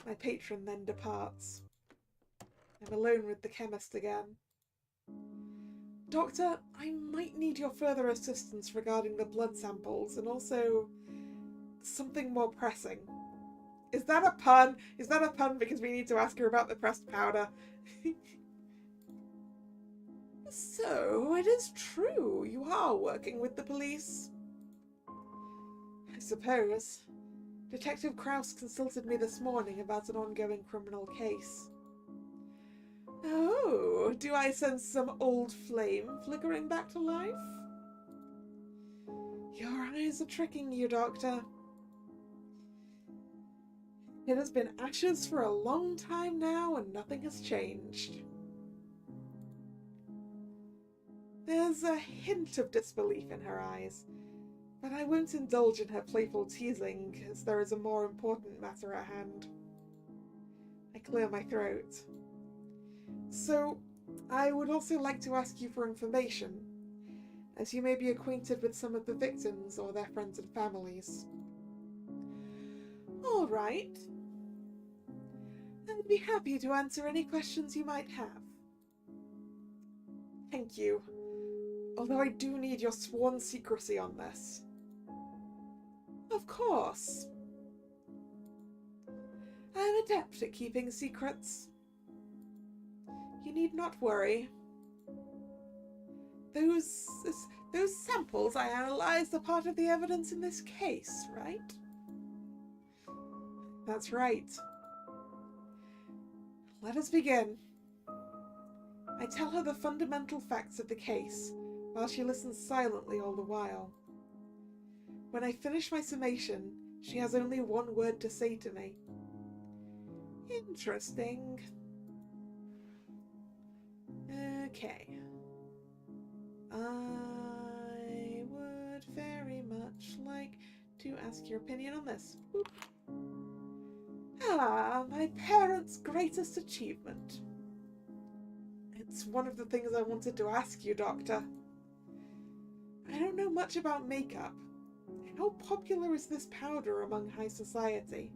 My patron then departs. I'm alone with the chemist again. Doctor, I might need your further assistance regarding the blood samples and also something more pressing. Is that a pun? Is that a pun because we need to ask her about the pressed powder? So, it is true, you are working with the police. I suppose. Detective Krauss consulted me this morning about an ongoing criminal case. Oh, do I sense some old flame flickering back to life? Your eyes are tricking you, Doctor. It has been ashes for a long time now, and nothing has changed. There's a hint of disbelief in her eyes, but I won't indulge in her playful teasing, as there is a more important matter at hand. I clear my throat. So, I would also like to ask you for information, as you may be acquainted with some of the victims or their friends and families. All right. I'd be happy to answer any questions you might have. Thank you. Although I do need your sworn secrecy on this. Of course. I'm adept at keeping secrets. You need not worry. Those samples I analysed are part of the evidence in this case, right? That's right. Let us begin. I tell her the fundamental facts of the case, while she listens silently all the while. When I finish my summation, she has only one word to say to me. Interesting. Okay. I would very much like to ask your opinion on this. Boop. My parents' greatest achievement. It's one of the things I wanted to ask you, Doctor. I don't know much about makeup. How popular is this powder among high society?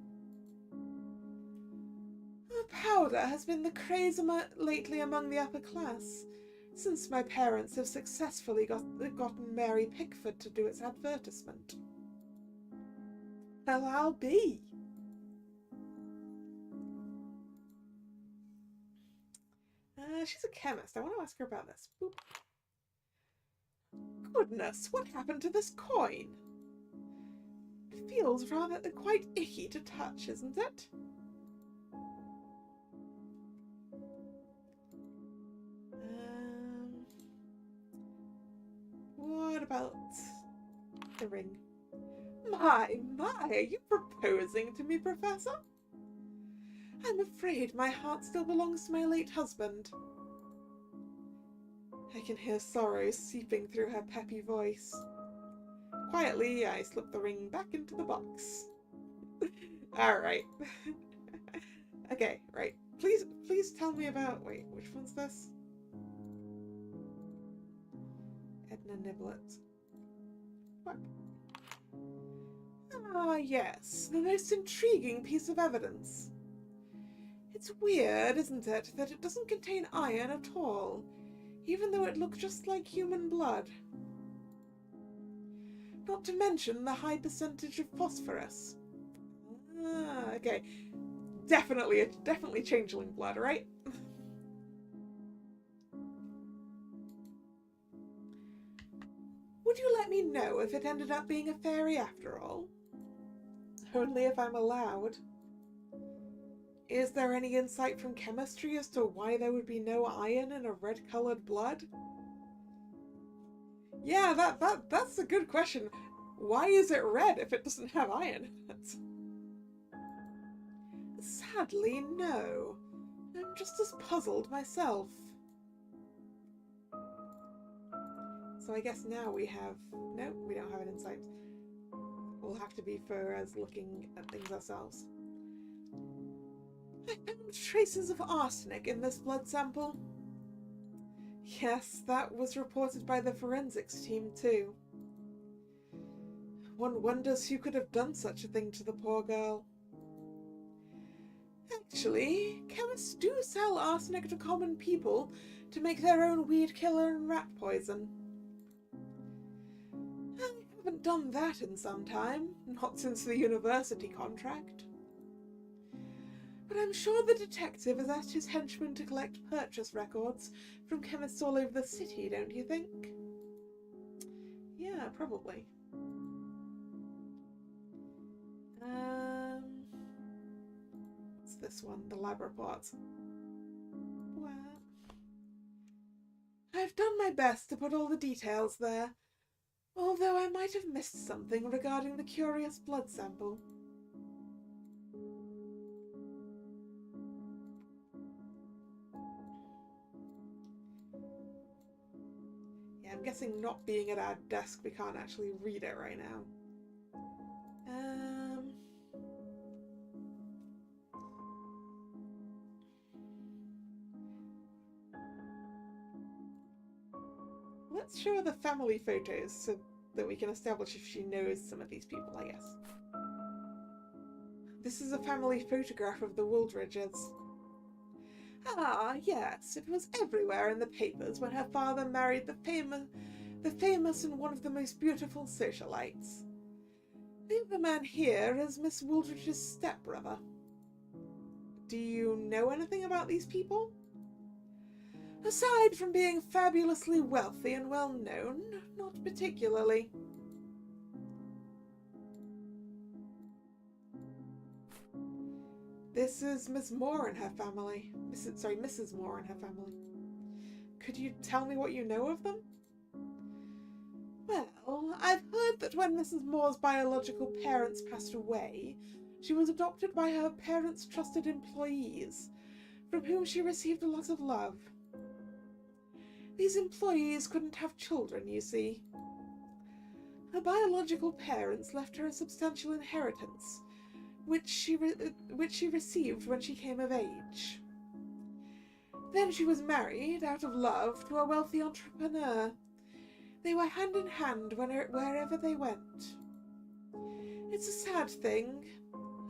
Powder has been the craze lately among the upper class, since my parents have successfully gotten Mary Pickford to do its advertisement. Well, I'll be. She's a chemist. I want to ask her about this. Boop. Goodness, what happened to this coin? It feels rather quite icky to touch, isn't it? What about the ring? My, are you proposing to me, Professor? I'm afraid my heart still belongs to my late husband. I can hear sorrow seeping through her peppy voice. Quietly, I slip the ring back into the box. Alright. Okay, right. Please tell me about... Wait, which one's this? Edna Niblet. What? Ah, yes. The most intriguing piece of evidence. It's weird, isn't it, that it doesn't contain iron at all, even though it looks just like human blood. Not to mention the high percentage of phosphorus. Ah, okay. Definitely changeling blood, right? Would you let me know if it ended up being a fairy after all? Only if I'm allowed. Is there any insight from chemistry as to why there would be no iron in a red-coloured blood? Yeah, that's a good question. Why is it red if it doesn't have iron in it? Sadly, no. I'm just as puzzled myself. So I guess now we have... No, we don't have an insight. We'll have to be for us looking at things ourselves. I found traces of arsenic in this blood sample. Yes, that was reported by the forensics team too. One wonders who could have done such a thing to the poor girl. Actually, chemists do sell arsenic to common people to make their own weed killer and rat poison. I haven't done that in some time, not since the university contract. But I'm sure the detective has asked his henchmen to collect purchase records from chemists all over the city, don't you think? Yeah, probably. What's this one? The lab report. What? I've done my best to put all the details there, although I might have missed something regarding the curious blood sample. Yeah, I'm guessing not being at our desk, we can't actually read it right now. Let's show her the family photos so that we can establish if she knows some of these people, I guess. This is a family photograph of the Wooldridges. Ah, yes, it was everywhere in the papers when her father married the famous and one of the most beautiful socialites. The other man here is Miss Wooldridge's stepbrother. Do you know anything about these people? Aside from being fabulously wealthy and well-known, not particularly. This is Miss Moore and her family. Mrs. Moore and her family. Could you tell me what you know of them? Well, I've heard that when Mrs. Moore's biological parents passed away, she was adopted by her parents' trusted employees, from whom she received a lot of love. These employees couldn't have children, you see. Her biological parents left her a substantial inheritance, which she received when she came of age. Then she was married, out of love, to a wealthy entrepreneur. They were hand in hand wherever they went. It's a sad thing.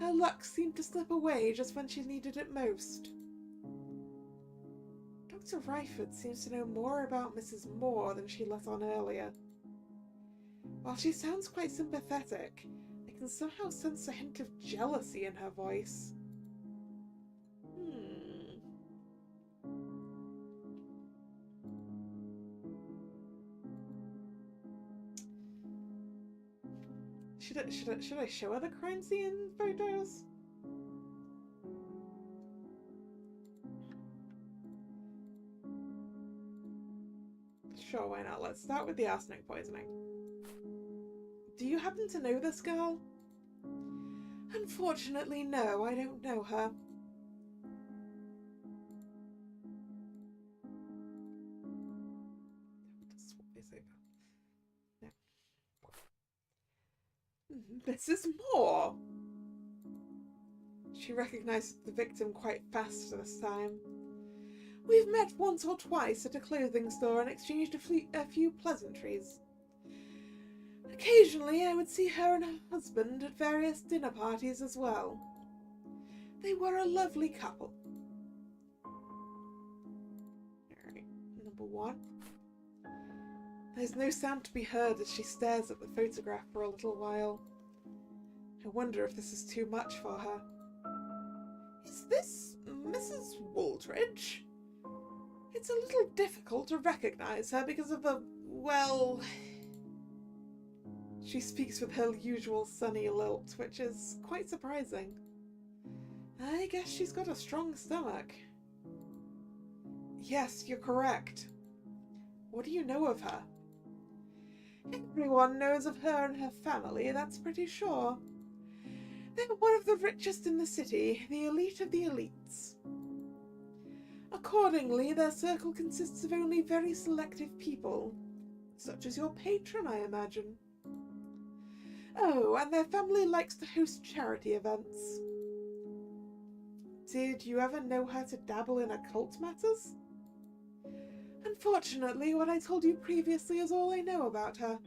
Her luck seemed to slip away just when she needed it most. Dr. Ryford seems to know more about Mrs. Moore than she let on earlier. While she sounds quite sympathetic, I can somehow sense a hint of jealousy in her voice. Should I show her the crime scene photos? Sure, why not? Let's start with the arsenic poisoning. Do you happen to know this girl? Unfortunately, no, I don't know her. Mrs. Moore! She recognized the victim quite fast this time. We've met once or twice at a clothing store and exchanged a few pleasantries. Occasionally I would see her and her husband at various dinner parties as well. They were a lovely couple. Alright, number 1. There's no sound to be heard as she stares at the photograph for a little while. I wonder if this is too much for her. Is this Mrs. Waldridge? It's a little difficult to recognize her because of the, well... She speaks with her usual sunny lilt, which is quite surprising. I guess she's got a strong stomach. Yes, you're correct. What do you know of her? Everyone knows of her and her family, that's pretty sure. They're one of the richest in the city, the elite of the elites. Accordingly, their circle consists of only very selective people, such as your patron, I imagine. Oh, and their family likes to host charity events. Did you ever know her to dabble in occult matters? Unfortunately, what I told you previously is all I know about her.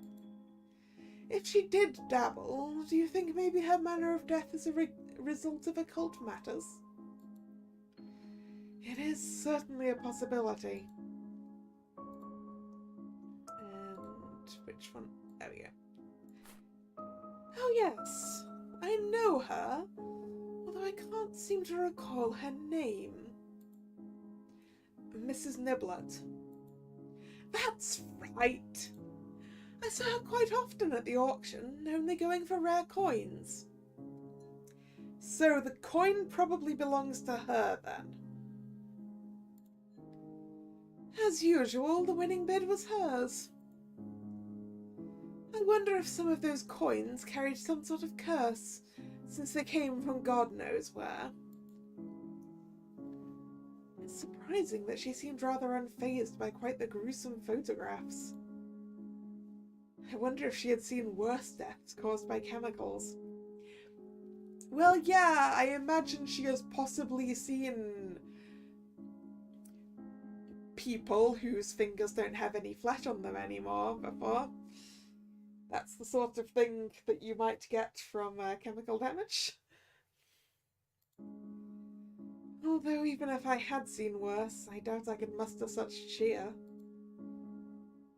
If she did dabble, do you think maybe her manner of death is a result of occult matters? It is certainly a possibility. And which one? There we go. Oh yes, I know her, although I can't seem to recall her name. Mrs. Niblet. That's right. I saw her quite often at the auction, only going for rare coins. So the coin probably belongs to her, then. As usual, the winning bid was hers. I wonder if some of those coins carried some sort of curse, since they came from God knows where. It's surprising that she seemed rather unfazed by quite the gruesome photographs. I wonder if she had seen worse deaths caused by chemicals. Well, yeah, I imagine she has possibly seen people whose fingers don't have any flesh on them anymore before. That's the sort of thing that you might get from chemical damage. Although even if I had seen worse, I doubt I could muster such cheer.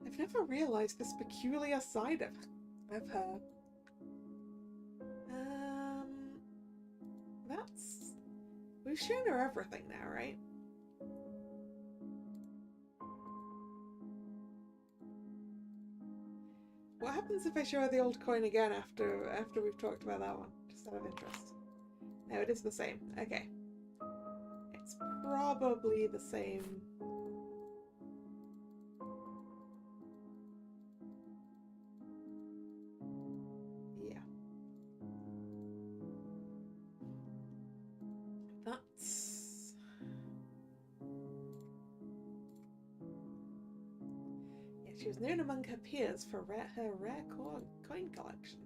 I've never realised this peculiar side of her. We've shown her everything now, right? What happens if I show her the old coin again after we've talked about that one? Just out of interest. No, it is the same. Okay. It's probably the same. Yeah. That's... Yeah, she was known among her peers for her rare coin collection.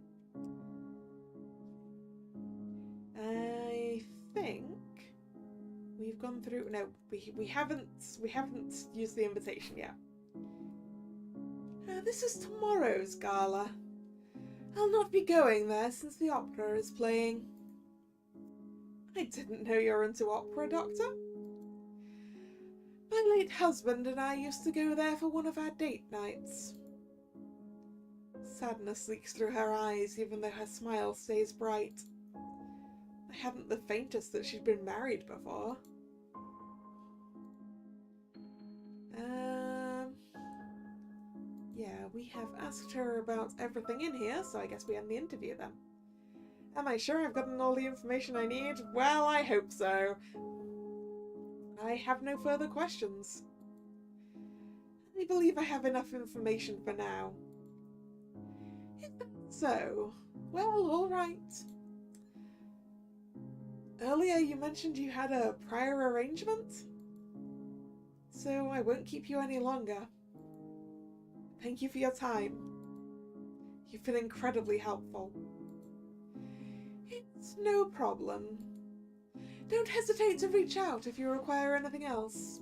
I think we've gone through... No, we haven't used the invitation yet. This is tomorrow's gala. I'll not be going there since the opera is playing. I didn't know you're into opera, Doctor. My late husband and I used to go there for one of our date nights. Sadness leaks through her eyes, even though her smile stays bright. I hadn't the faintest that she'd been married before. Yeah, we have asked her about everything in here, so I guess we end the interview then. Am I sure I've gotten all the information I need? Well, I hope so. I have no further questions. I believe I have enough information for now. If that's so, well, all right. Earlier you mentioned you had a prior arrangement, so I won't keep you any longer. Thank you for your time. You've been incredibly helpful. It's no problem. Don't hesitate to reach out if you require anything else.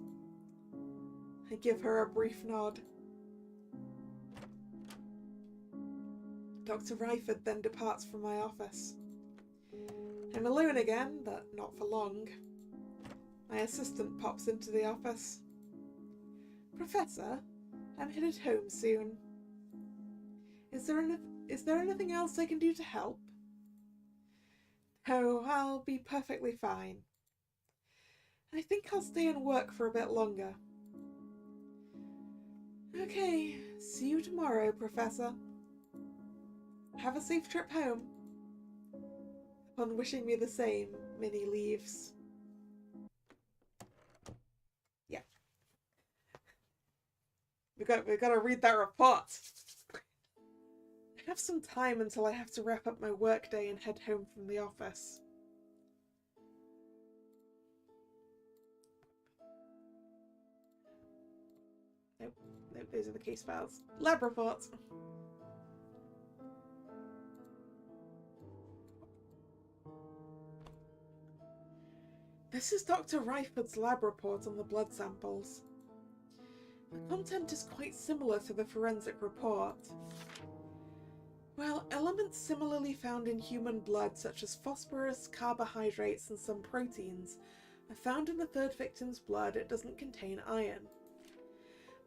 I give her a brief nod. Dr. Ryford then departs from my office. I'm alone again, but not for long. My assistant pops into the office. Professor, I'm headed home soon. Is there anything else I can do to help? Oh, I'll be perfectly fine. I think I'll stay and work for a bit longer. Okay, see you tomorrow, Professor. Have a safe trip home. Upon wishing me the same, Minnie leaves. Yeah. We've got to read that report. I have some time until I have to wrap up my workday and head home from the office. Nope, those are the case files. Lab reports. This is Dr. Ryford's lab report on the blood samples. The content is quite similar to the forensic report. While elements similarly found in human blood, such as phosphorus, carbohydrates, and some proteins, are found in the third victim's blood, it doesn't contain iron.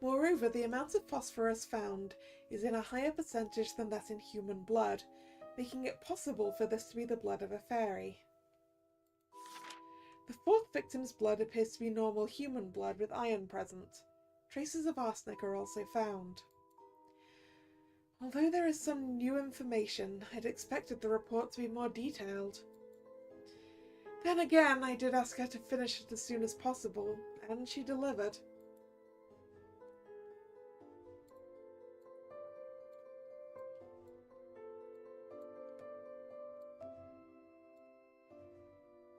Moreover, the amount of phosphorus found is in a higher percentage than that in human blood, making it possible for this to be the blood of a fairy. The fourth victim's blood appears to be normal human blood with iron present. Traces of arsenic are also found. Although there is some new information, I'd expected the report to be more detailed. Then again, I did ask her to finish it as soon as possible, and she delivered.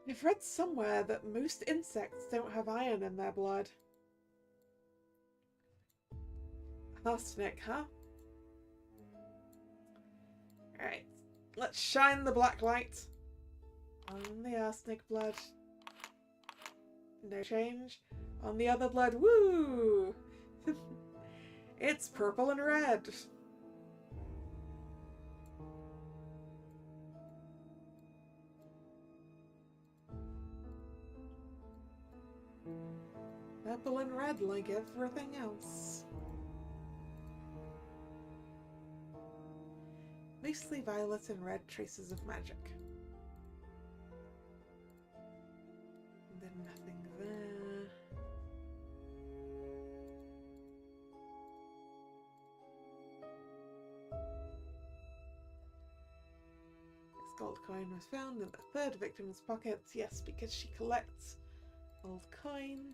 I've read somewhere that most insects don't have iron in their blood. Arsenic, huh? Alright, let's shine the black light on the arsenic blood. No change. On the other blood, woo! It's purple and red. Purple and red like everything else. Mostly violet and red traces of magic. And then nothing there. gold coin was found in the third victim's pocket. Yes, because she collects old coins.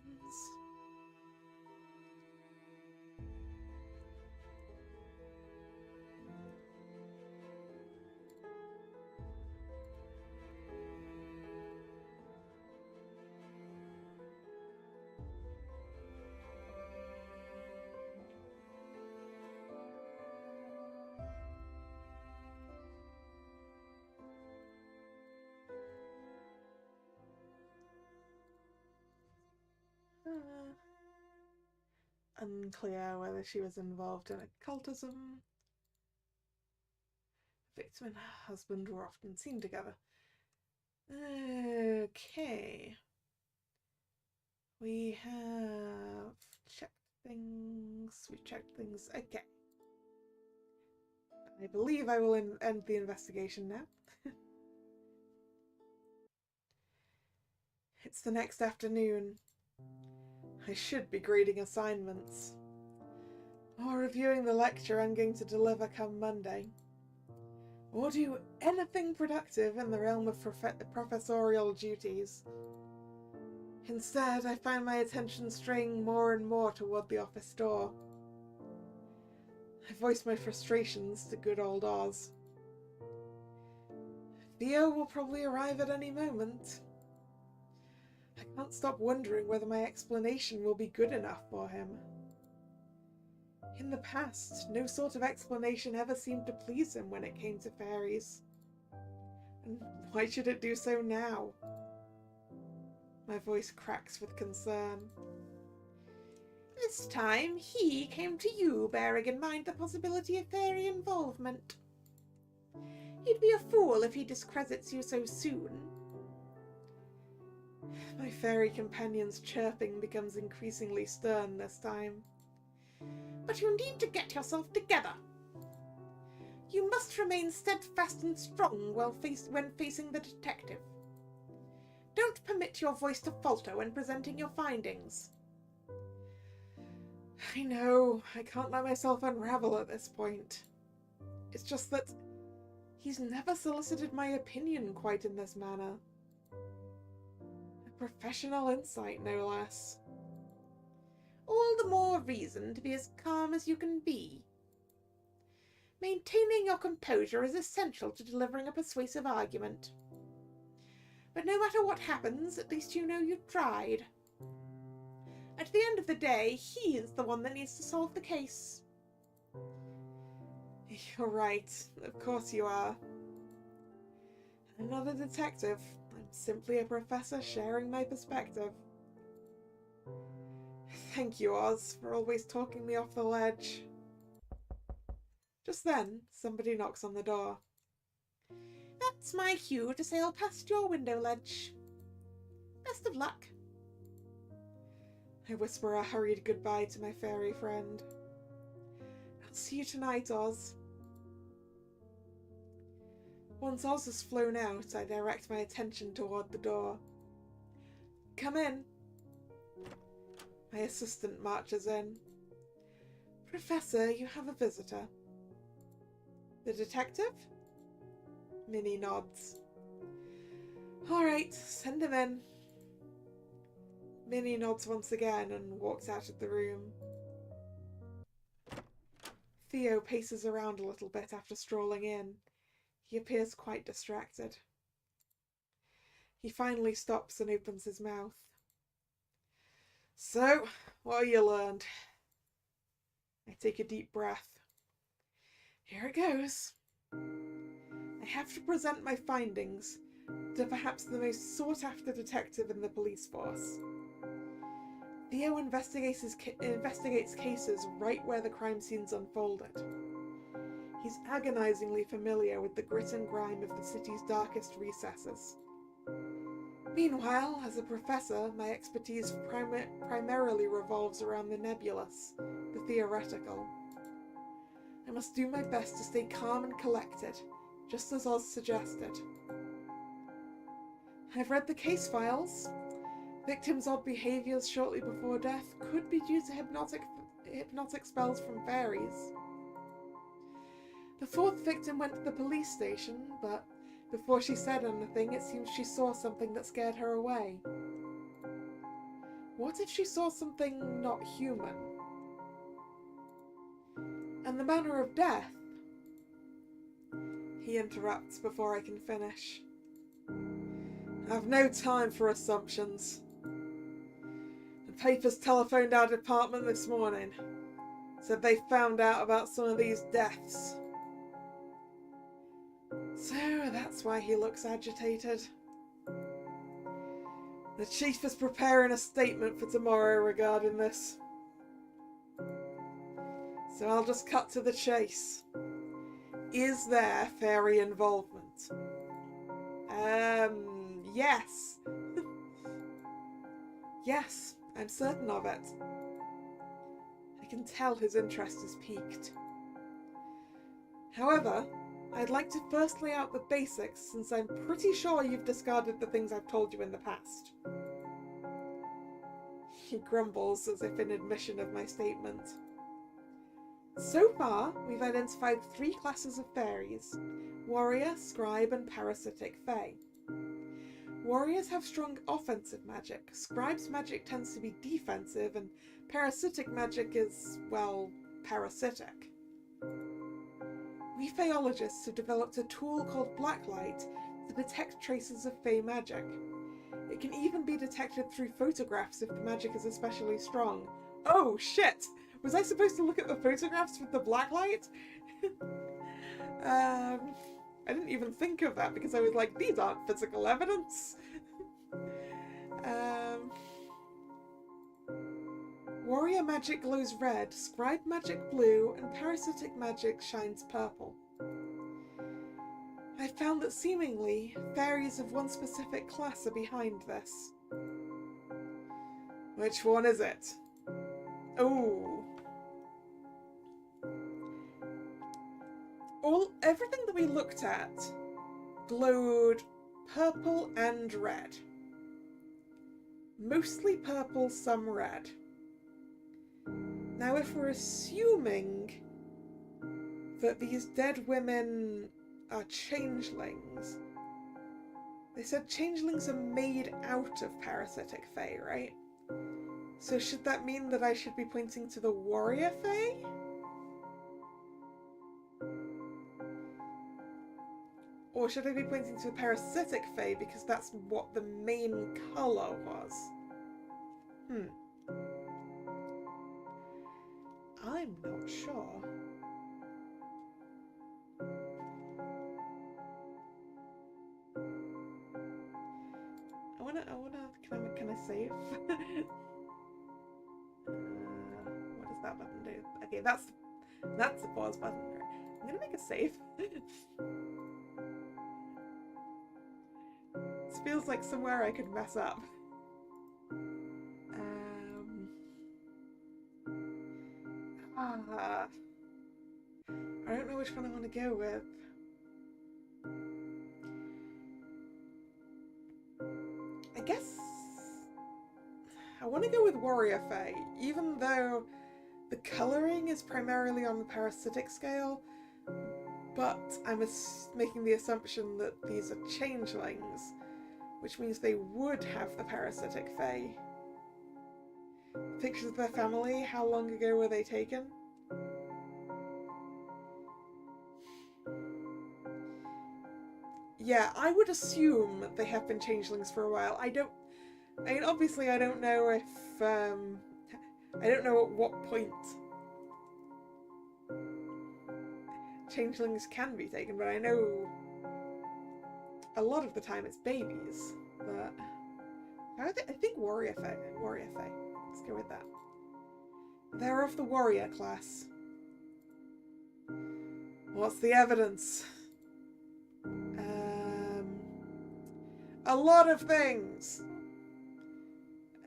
Unclear whether she was involved in occultism. The victim and her husband were often seen together. Okay. We have checked things. We checked things. Okay. I believe I will end the investigation now. It's the next afternoon. I should be grading assignments, or reviewing the lecture I'm going to deliver come Monday, or do anything productive in the realm of professorial duties. Instead, I find my attention straying more and more toward the office door. I voice my frustrations to good old Oz. Theo will probably arrive at any moment. I can't stop wondering whether my explanation will be good enough for him. In the past, no sort of explanation ever seemed to please him when it came to fairies. And why should it do so now? My voice cracks with concern. This time, he came to you, bearing in mind the possibility of fairy involvement. He'd be a fool if he discredits you so soon. My fairy companion's chirping becomes increasingly stern this time. But you need to get yourself together. You must remain steadfast and strong when facing the detective. Don't permit your voice to falter when presenting your findings. I know, I can't let myself unravel at this point. It's just that he's never solicited my opinion quite in this manner. A professional insight, no less. All the more reason to be as calm as you can be. Maintaining your composure is essential to delivering a persuasive argument. But no matter what happens, at least you know you tried. At the end of the day, he is the one that needs to solve the case. You're right. Of course you are. I'm not a detective. I'm simply a professor sharing my perspective. Thank you, Oz, for always talking me off the ledge. Just then, somebody knocks on the door. That's my cue to sail past your window ledge. Best of luck. I whisper a hurried goodbye to my fairy friend. I'll see you tonight, Oz. Once Oz has flown out, I direct my attention toward the door. Come in. My assistant marches in. Professor, you have a visitor. The detective? Minnie nods. All right, send him in. Minnie nods once again and walks out of the room. Theo paces around a little bit after strolling in. He appears quite distracted. He finally stops and opens his mouth. So, what have you learned? I take a deep breath. Here it goes. I have to present my findings to perhaps the most sought-after detective in the police force. Theo investigates cases right where the crime scenes unfolded. He's agonizingly familiar with the grit and grime of the city's darkest recesses. Meanwhile, as a professor, my expertise primarily revolves around the nebulous, the theoretical. I must do my best to stay calm and collected, just as Oz suggested. I've read the case files. Victims' odd behaviours shortly before death could be due to hypnotic spells from fairies. The fourth victim went to the police station, but Before she said anything, it seems she saw something that scared her away. What if she saw something not human? And the manner of death? He interrupts before I can finish. I've no time for assumptions. The papers telephoned our department this morning. Said they found out about some of these deaths. So that's why he looks agitated. The chief is preparing a statement for tomorrow regarding this. So I'll just cut to the chase. Is there fairy involvement? Yes. Yes, I'm certain of it. I can tell his interest is piqued. However, I'd like to first lay out the basics, since I'm pretty sure you've discarded the things I've told you in the past. He grumbles as if in admission of my statement. So far, we've identified 3 classes of fairies: warrior, scribe, and parasitic fae. Warriors have strong offensive magic, scribes' magic tends to be defensive, and parasitic magic is, well, parasitic. We Faeologists have developed a tool called Blacklight to detect traces of fae magic. It can even be detected through photographs if the magic is especially strong. Oh shit! Was I supposed to look at the photographs with the blacklight? I didn't even think of that because I was like, these aren't physical evidence. Warrior magic glows red, scribe magic blue, and parasitic magic shines purple. I found that seemingly fairies of one specific class are behind this. Which one is it? Oh. Everything that we looked at glowed purple and red. Mostly purple, some red. Now, if we're assuming that these dead women are changelings, they said changelings are made out of parasitic fae, right? So should that mean that I should be pointing to the warrior fae? Or should I be pointing to the parasitic fae because that's what the main colour was? I'm not sure. Can I save? What does that button do? Okay, that's the pause button. I'm gonna make a save. This feels like somewhere I could mess up. I don't know which one I want to go with. I guess I want to go with Warrior Fae, even though the colouring is primarily on the parasitic scale, but I'm making the assumption that these are changelings, which means they would have the parasitic fae. Pictures of their family, how long ago were they taken? Yeah, I would assume they have been changelings for a while. I mean, obviously I don't know if, I don't know at what point changelings can be taken, but I know a lot of the time it's babies, but I think Warrior Fae. Let's go with that. They're of the warrior class. What's the evidence? A lot of things.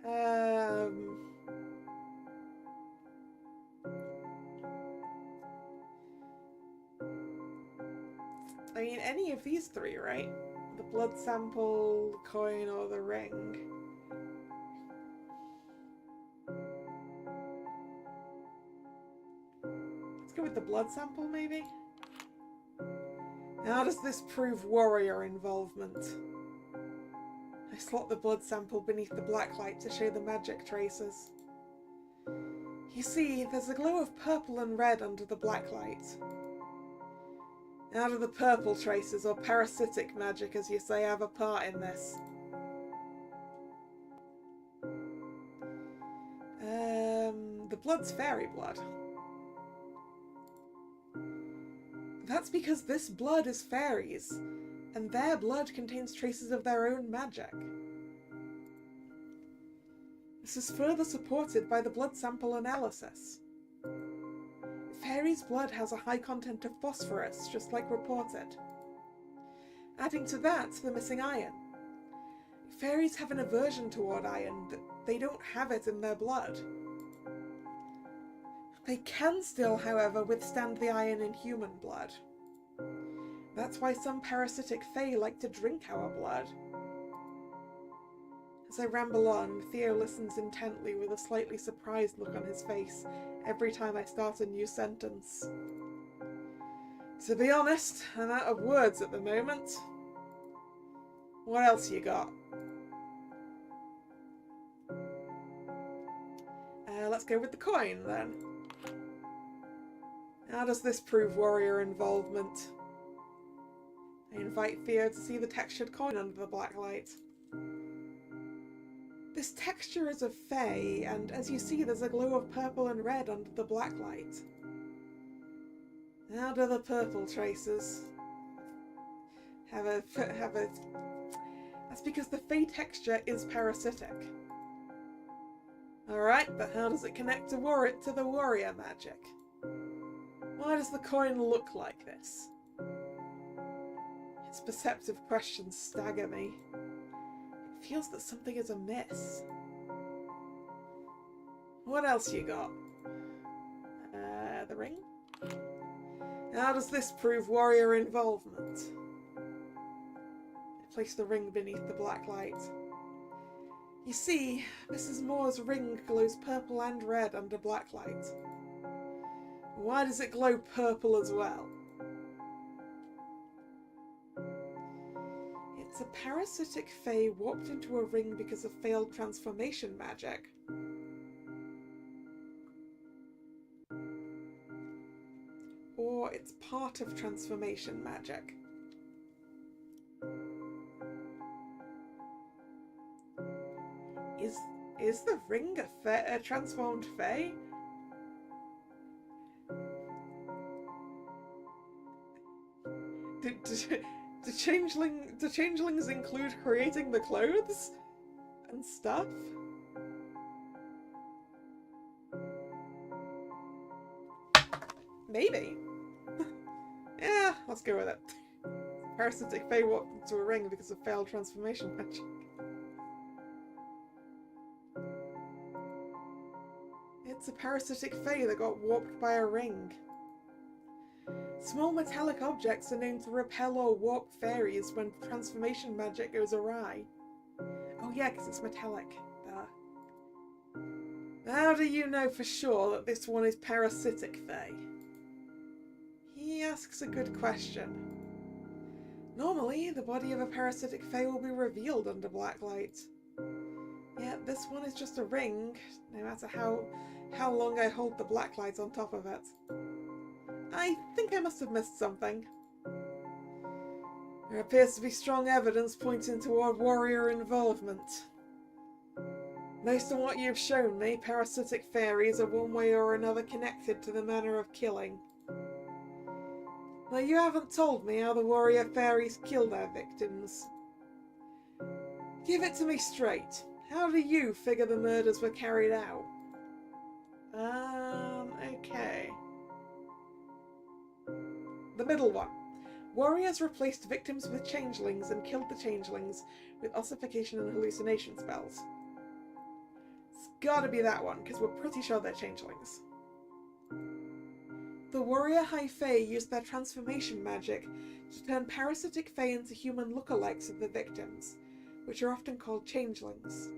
I mean, any of these 3, right? The blood sample, the coin, or the ring. Let's go with the blood sample, maybe? How does this prove warrior involvement? I slot the blood sample beneath the blacklight to show the magic traces. You see, there's a glow of purple and red under the blacklight. How do the purple traces, or parasitic magic as you say, have a part in this? The blood's fairy blood. That's because this blood is fairies, and their blood contains traces of their own magic. This is further supported by the blood sample analysis. Fairies' blood has a high content of phosphorus, just like reported. Adding to that, the missing iron. Fairies have an aversion toward iron, they don't have it in their blood. They can still, however, withstand the iron in human blood. That's why some parasitic fae like to drink our blood. As I ramble on, Theo listens intently with a slightly surprised look on his face every time I start a new sentence. To be honest, I'm out of words at the moment. What else you got? Let's go with the coin, then. How does this prove warrior involvement? I invite Theo to see the textured coin under the blacklight. This texture is of fae, and as you see, there's a glow of purple and red under the blacklight. How do the purple traces have a... That's because the fae texture is parasitic. Alright, but how does it connect to the warrior magic? Why does the coin look like this? Its perceptive questions stagger me. It feels that something is amiss. What else you got? The ring? How does this prove warrior involvement? I place the ring beneath the blacklight. You see, Mrs. Moore's ring glows purple and red under blacklight. Why does it glow purple as well? It's a parasitic fae warped into a ring because of failed transformation magic. Or it's part of transformation magic. Is the ring a transformed fae? Do changelings include creating the clothes and stuff? Maybe. Yeah, let's go with it. Parasitic fae walked into a ring because of failed transformation magic. It's a parasitic fae that got warped by a ring. Small metallic objects are known to repel or warp fairies when transformation magic goes awry. Oh yeah, because it's metallic. Duh. How do you know for sure that this one is parasitic fae? He asks a good question. Normally, the body of a parasitic fae will be revealed under blacklight. Yet this one is just a ring, no matter how long I hold the blacklight on top of it. I think I must have missed something. There appears to be strong evidence pointing toward warrior involvement. Based on what you've shown me, parasitic fairies are one way or another connected to the manner of killing. Now you haven't told me how the warrior fairies kill their victims. Give it to me straight. How do you figure the murders were carried out? Okay. The middle one. Warriors replaced victims with changelings and killed the changelings with ossification and hallucination spells. It's gotta be that one, because we're pretty sure they're changelings. The warrior high fae used their transformation magic to turn parasitic fae into human lookalikes of the victims, which are often called changelings.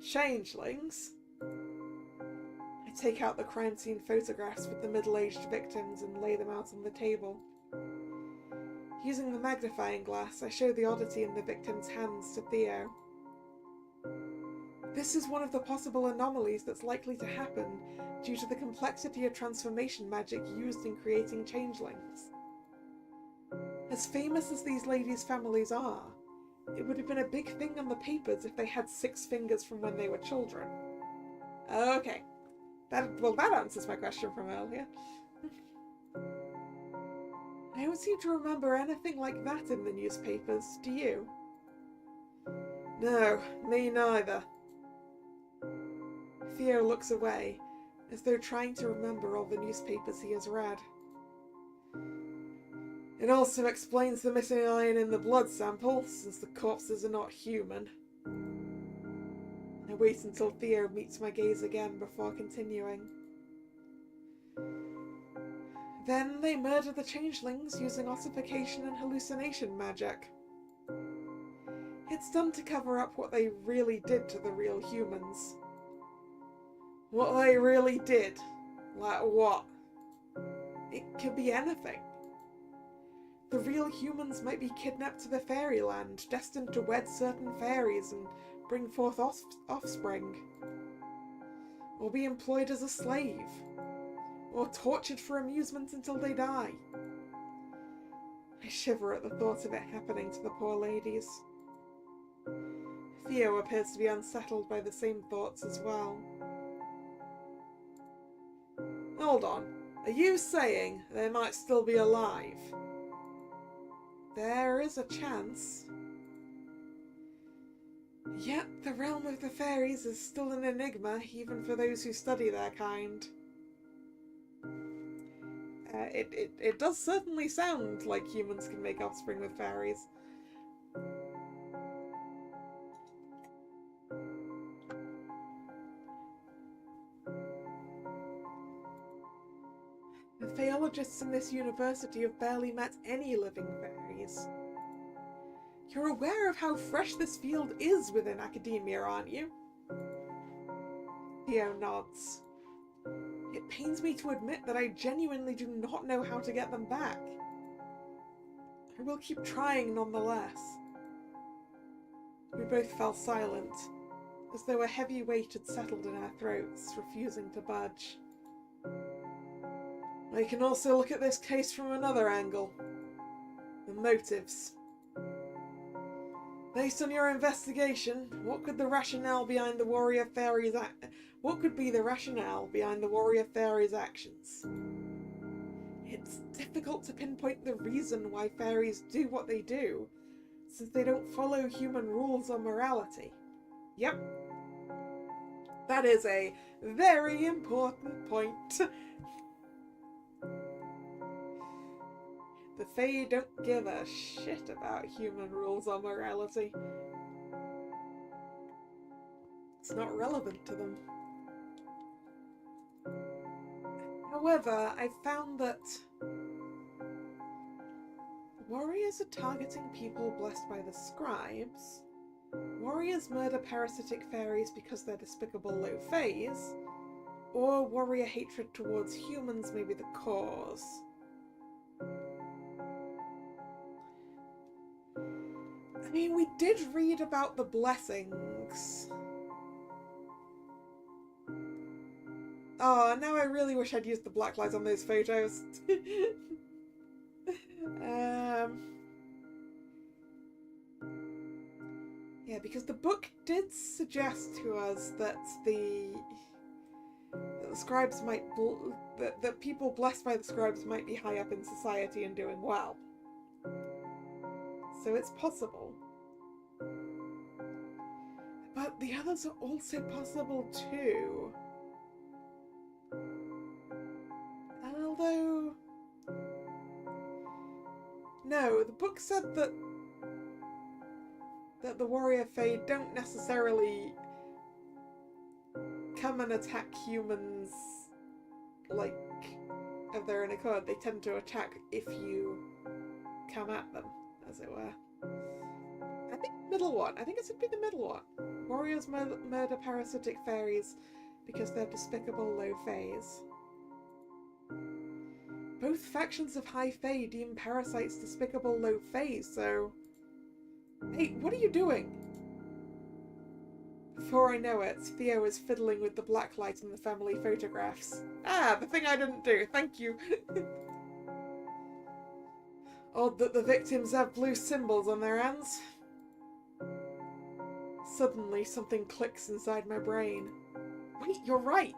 Changelings? I take out the crime scene photographs with the middle-aged victims and lay them out on the table. Using the magnifying glass, I show the oddity in the victim's hands to Theo. This is one of the possible anomalies that's likely to happen due to the complexity of transformation magic used in creating changelings. As famous as these ladies' families are, it would have been a big thing on the papers if they had 6 fingers from when they were children. Okay. That answers my question from earlier. I don't seem to remember anything like that in the newspapers, do you? No, me neither. Theo looks away, as though trying to remember all the newspapers he has read. It also explains the missing iron in the blood sample, since the corpses are not human. I wait until Theo meets my gaze again before continuing. Then they murder the changelings using ossification and hallucination magic. It's done to cover up what they really did to the real humans. What they really did? Like what? It could be anything. The real humans might be kidnapped to the fairyland, destined to wed certain fairies and bring forth offspring. Or be employed as a slave. Or tortured for amusement until they die. I shiver at the thought of it happening to the poor ladies. Theo appears to be unsettled by the same thoughts as well. Hold on, are you saying they might still be alive? There is a chance. Yet the realm of the fairies is still an enigma, even for those who study their kind. It does certainly sound like humans can make offspring with fairies. The Faeologists in this university have barely met any living fairies. You're aware of how fresh this field is within academia, aren't you? Theo nods. It pains me to admit that I genuinely do not know how to get them back. I will keep trying nonetheless. We both fell silent, as though a heavy weight had settled in our throats, refusing to budge. I can also look at this case from another angle. The motives. Based on your investigation, what could the rationale behind the warrior fairies What could be the rationale behind the warrior fairies' actions? It's difficult to pinpoint the reason why fairies do what they do, since they don't follow human rules or morality. Yep. That is a very important point. The Fae don't give a shit about human rules or morality. It's not relevant to them. However, I've found that warriors are targeting people blessed by the scribes, warriors murder parasitic fairies because they're despicable low faes, or warrior hatred towards humans may be the cause. I mean, we did read about the blessings. Oh, now I really wish I'd used the black light on those photos. Yeah, because the book did suggest to us that the scribes might that people blessed by the scribes might be high up in society and doing well. So it's possible. But the others are also possible too. Although... No, the book said that the warrior fae don't necessarily come and attack humans like of their own accord. They tend to attack if you come at them, as it were. I think the middle one. I think it should be the middle one. Warriors murder parasitic fairies because they're despicable low faes. Both factions of High Fae deem parasites despicable low Fae, so... Hey, what are you doing? Before I know it, Theo is fiddling with the blacklight in the family photographs. Ah, the thing I didn't do, thank you. Odd that the victims have blue symbols on their hands. Suddenly, something clicks inside my brain. Wait, you're right!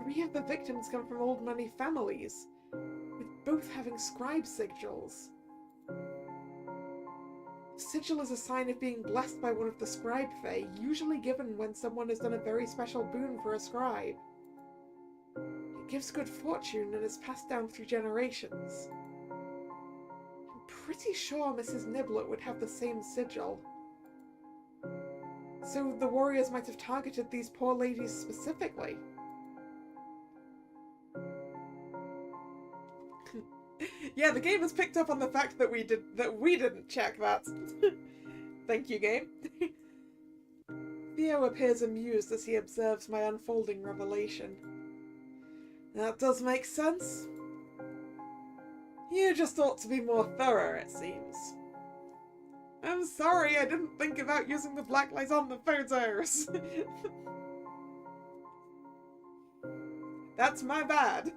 3 of the victims come from old money families, with both having scribe sigils. Sigil is a sign of being blessed by one of the scribe fae, usually given when someone has done a very special boon for a scribe. It gives good fortune and is passed down through generations. I'm pretty sure Mrs. Niblet would have the same sigil. So the warriors might have targeted these poor ladies specifically. Yeah, the game has picked up on the fact that we didn't check that. Thank you, game. Theo appears amused as he observes my unfolding revelation. That does make sense. You just ought to be more thorough, it seems. I'm sorry, I didn't think about using the blacklight on the photos. That's my bad.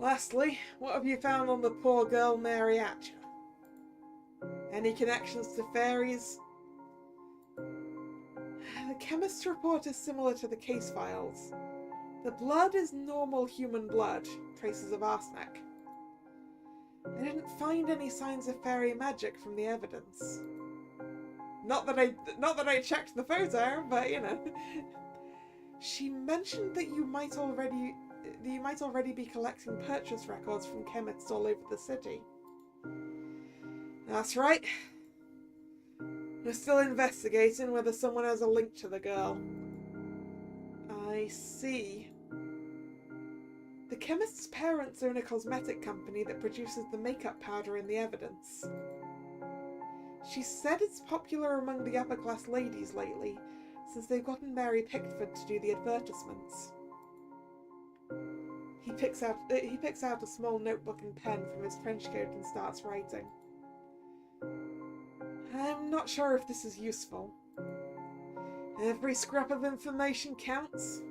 Lastly, what have you found on the poor girl Mary Atcher? Any connections to fairies? The chemist's report is similar to the case files. The blood is normal human blood, traces of arsenic. I didn't find any signs of fairy magic from the evidence. Not that I checked the photo, but you know. She mentioned that you might already be collecting purchase records from chemists all over the city. That's right. We're still investigating whether someone has a link to the girl. I see. The chemist's parents own a cosmetic company that produces the makeup powder in the evidence. She said it's popular among the upper-class ladies lately, since they've gotten Mary Pickford to do the advertisements. He picks out a small notebook and pen from his trench coat and starts writing. I'm not sure if this is useful. Every scrap of information counts.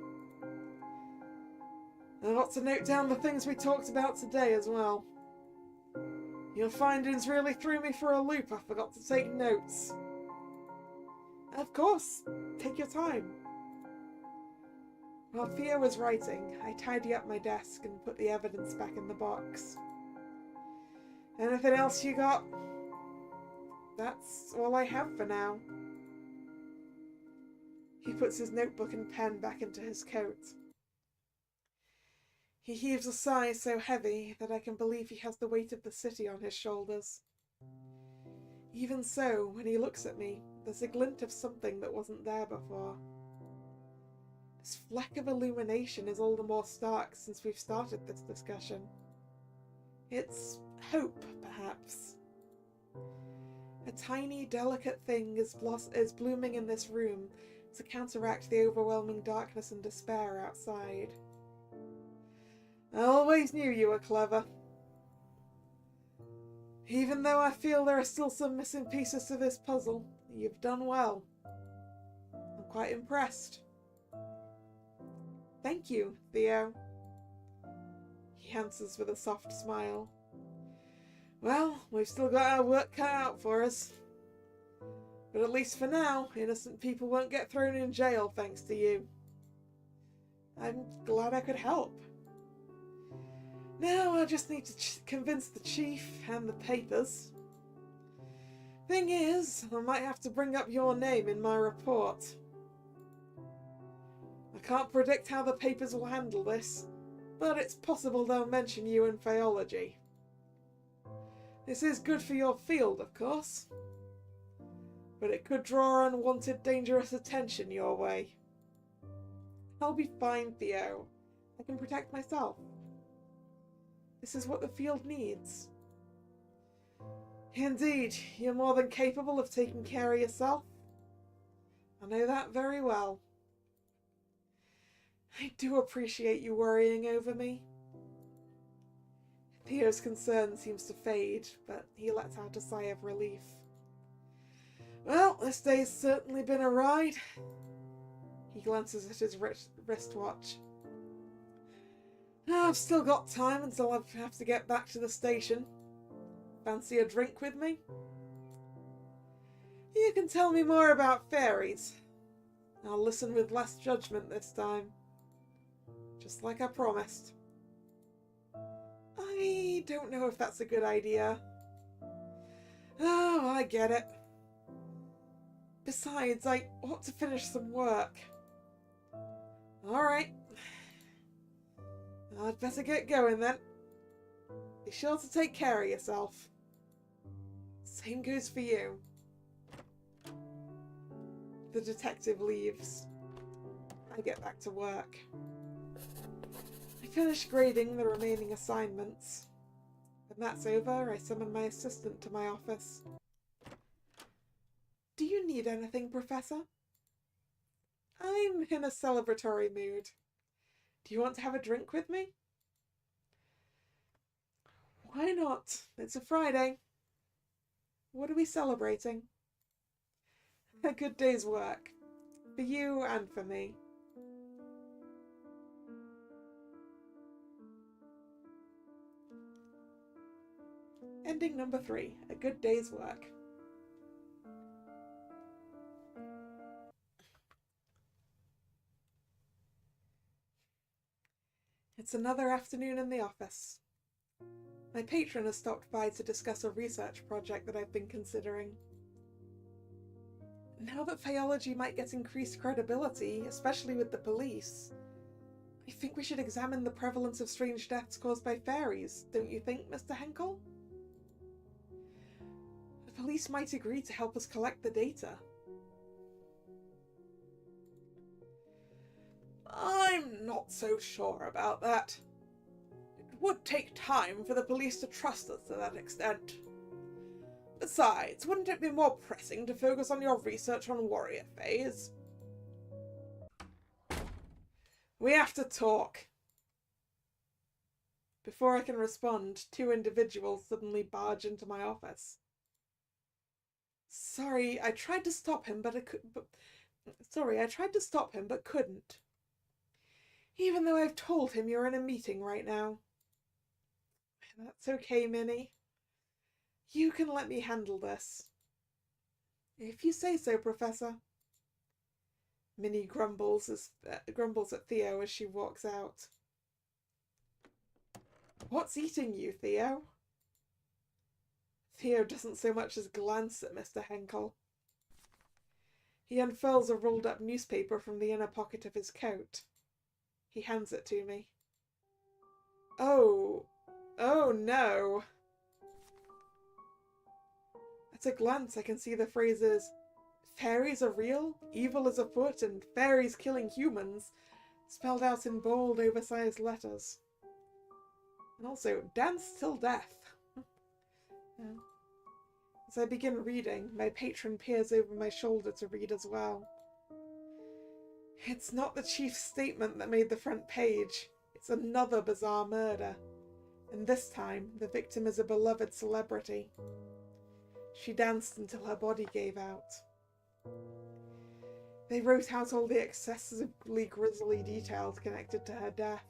I ought to note down the things we talked about today as well. Your findings really threw me for a loop. I forgot to take notes. Of course, take your time. While Theo was writing, I tidy up my desk and put the evidence back in the box. Anything else you got? That's all I have for now. He puts his notebook and pen back into his coat. He heaves a sigh so heavy that I can believe he has the weight of the city on his shoulders. Even so, when he looks at me, there's a glint of something that wasn't there before. This fleck of illumination is all the more stark since we've started this discussion. It's hope, perhaps. A tiny, delicate thing is blooming in this room to counteract the overwhelming darkness and despair outside. I always knew you were clever. Even though I feel there are still some missing pieces to this puzzle, you've done well. I'm quite impressed. Thank you, Theo. He answers with a soft smile. Well, we've still got our work cut out for us. But at least for now, innocent people won't get thrown in jail thanks to you. I'm glad I could help. Now I just need to convince the chief and the papers. Thing is, I might have to bring up your name in my report. I can't predict how the papers will handle this, but it's possible they'll mention you in Faeology. This is good for your field, of course, but it could draw unwanted, dangerous attention your way. I'll be fine, Theo. I can protect myself. This is what the field needs. Indeed, you're more than capable of taking care of yourself. I know that very well. I do appreciate you worrying over me. Theo's concern seems to fade, but he lets out a sigh of relief. Well, this day's certainly been a ride. He glances at his wristwatch. I've still got time until I have to get back to the station. Fancy a drink with me? You can tell me more about fairies. I'll listen with less judgment this time. Just like I promised. I don't know if that's a good idea. Oh, I get it. Besides, I ought to finish some work. Alright. I'd better get going then. Be sure to take care of yourself. Same goes for you. The detective leaves. I get back to work. I finish grading the remaining assignments. When that's over, I summon my assistant to my office. Do you need anything, Professor? I'm in a celebratory mood. Do you want to have a drink with me? Why not? It's a Friday. What are we celebrating? A good day's work. For you and for me. Ending number 3. A good day's work. It's another afternoon in the office. My patron has stopped by to discuss a research project that I've been considering. Now that Faeology might get increased credibility, especially with the police, I think we should examine the prevalence of strange deaths caused by fairies, don't you think, Mr. Henkel? The police might agree to help us collect the data. I'm not so sure about that. It would take time for the police to trust us to that extent. Besides, wouldn't it be more pressing to focus on your research on warrior fays? We have to talk. Before I can respond, 2 individuals suddenly barge into my office. Sorry, I tried to stop him, but couldn't. Even though I've told him you're in a meeting right now. That's okay, Minnie. You can let me handle this. If you say so, Professor. Minnie grumbles at Theo as she walks out. What's eating you, Theo? Theo doesn't so much as glance at Mr. Henkel. He unfurls a rolled-up newspaper from the inner pocket of his coat. He hands it to me. Oh no. At a glance, I can see the phrases, "Fairies are real, evil is afoot, and fairies killing humans," spelled out in bold, oversized letters. And also, "Dance till death." Yeah. As I begin reading, my patron peers over my shoulder to read as well. It's not the chief's statement that made the front page. It's another bizarre murder. And this time, the victim is a beloved celebrity. She danced until her body gave out. They wrote out all the excessively grisly details connected to her death.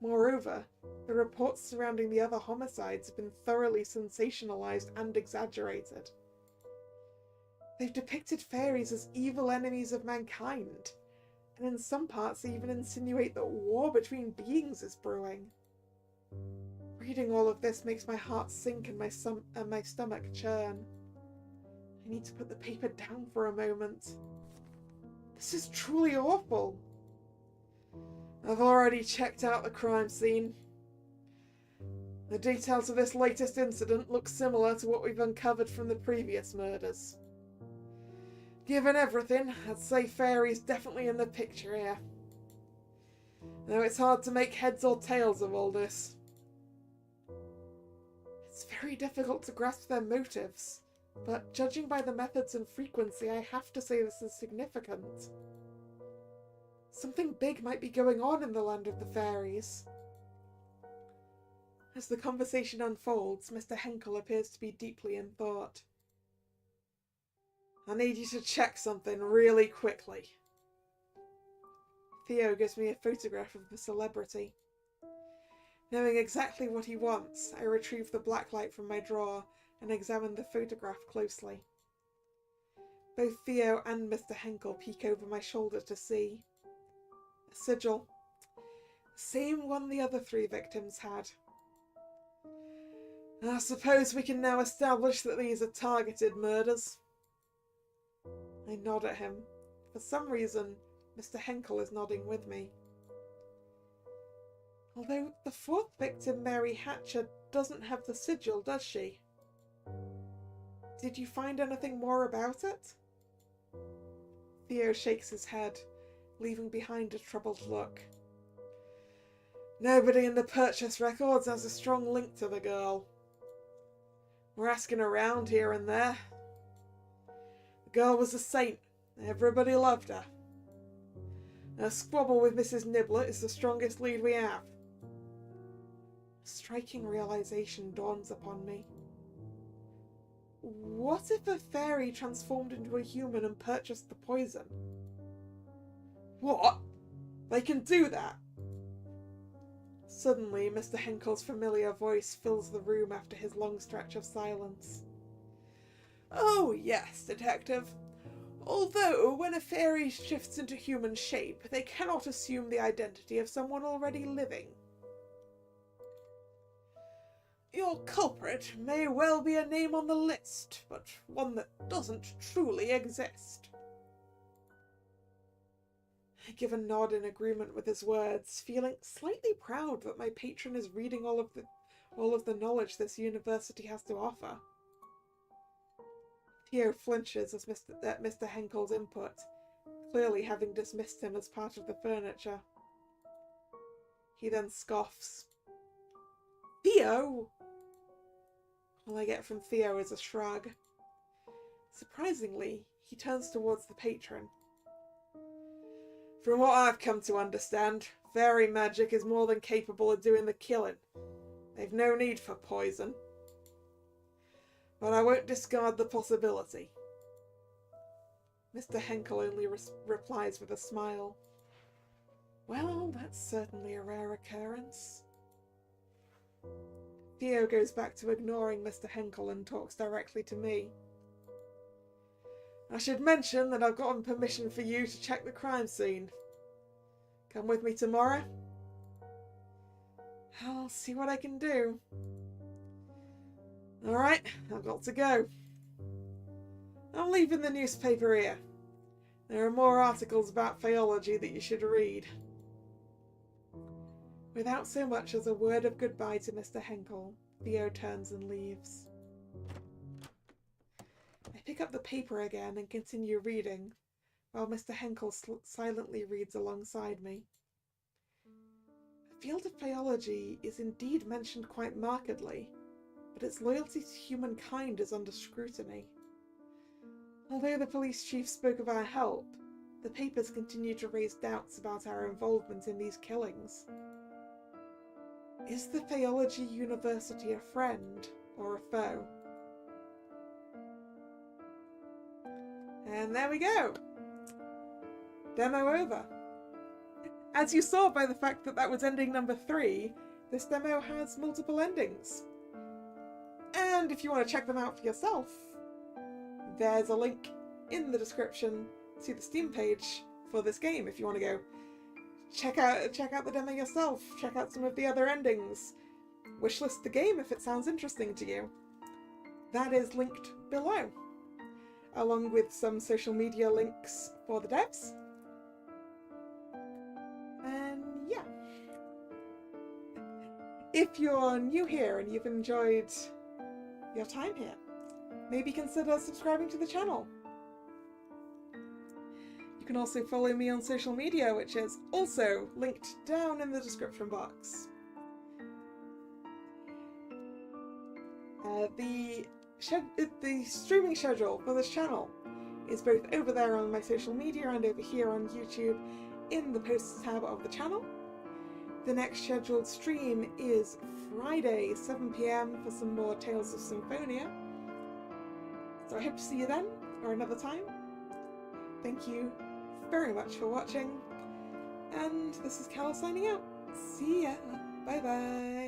Moreover, the reports surrounding the other homicides have been thoroughly sensationalized and exaggerated. They've depicted fairies as evil enemies of mankind, and in some parts they even insinuate that war between beings is brewing. Reading all of this makes my heart sink and my stomach churn. I need to put the paper down for a moment. This is truly awful. I've already checked out the crime scene. The details of this latest incident look similar to what we've uncovered from the previous murders. Given everything, I'd say fairies definitely in the picture here. Though it's hard to make heads or tails of all this. It's very difficult to grasp their motives, but judging by the methods and frequency, I have to say this is significant. Something big might be going on in the land of the fairies. As the conversation unfolds, Mr. Henkel appears to be deeply in thought. I need you to check something really quickly. Theo gives me a photograph of the celebrity. Knowing exactly what he wants, I retrieve the blacklight from my drawer and examine the photograph closely. Both Theo and Mr. Henkel peek over my shoulder to see. A sigil. The same one the other 3 victims had. I suppose we can now establish that these are targeted murders. I nod at him. For some reason, Mr. Henkel is nodding with me. Although the 4th victim, Mary Hatcher, doesn't have the sigil, does she? Did you find anything more about it? Theo shakes his head, leaving behind a troubled look. Nobody in the purchase records has a strong link to the girl. We're asking around here and there. The girl was a saint. Everybody loved her. Her squabble with Mrs. Niblett is the strongest lead we have. A striking realization dawns upon me. What if a fairy transformed into a human and purchased the poison? What? They can do that? Suddenly, Mr. Henkel's familiar voice fills the room after his long stretch of silence. Oh, yes, Detective. Although, when a fairy shifts into human shape, they cannot assume the identity of someone already living. Your culprit may well be a name on the list, but one that doesn't truly exist. I give a nod in agreement with his words, feeling slightly proud that my patron is reading all of the knowledge this university has to offer. Theo flinches at Mr. Henkel's input, clearly having dismissed him as part of the furniture. He then scoffs. Theo! All I get from Theo is a shrug. Surprisingly, he turns towards the patron. From what I've come to understand, fairy magic is more than capable of doing the killing. They've no need for poison. But I won't discard the possibility. Mr. Henkel only replies with a smile. Well, that's certainly a rare occurrence. Theo goes back to ignoring Mr. Henkel and talks directly to me. I should mention that I've gotten permission for you to check the crime scene. Come with me tomorrow? I'll see what I can do. Alright, I've got to go. I'm leaving the newspaper here. There are more articles about Faeology that you should read. Without so much as a word of goodbye to Mr. Henkel, Theo turns and leaves. I pick up the paper again and continue reading, while Mr. Henkel silently reads alongside me. The field of Faeology is indeed mentioned quite markedly, but its loyalty to humankind is under scrutiny. Although the police chief spoke of our help, the papers continue to raise doubts about our involvement in these killings. Is the Faeology University a friend or a foe? And there we go! Demo over. As you saw by the fact that that was ending number 3, this demo has multiple endings. And if you want to check them out for yourself, there's a link in the description to the Steam page for this game if you want to go check out the demo yourself, check out some of the other endings, wishlist the game if it sounds interesting to you. That is linked below, along with some social media links for the devs. And yeah. If you're new here and you've enjoyed your time here, maybe consider subscribing to the channel. You can also follow me on social media, which is also linked down in the description box. The streaming schedule for this channel is both over there on my social media and over here on YouTube, in the posts tab of the channel. The next scheduled stream is Friday, 7 PM for some more Tales of Symphonia. So I hope to see you then, or another time. Thank you very much for watching, and this is Kalla signing out. See ya! Bye bye!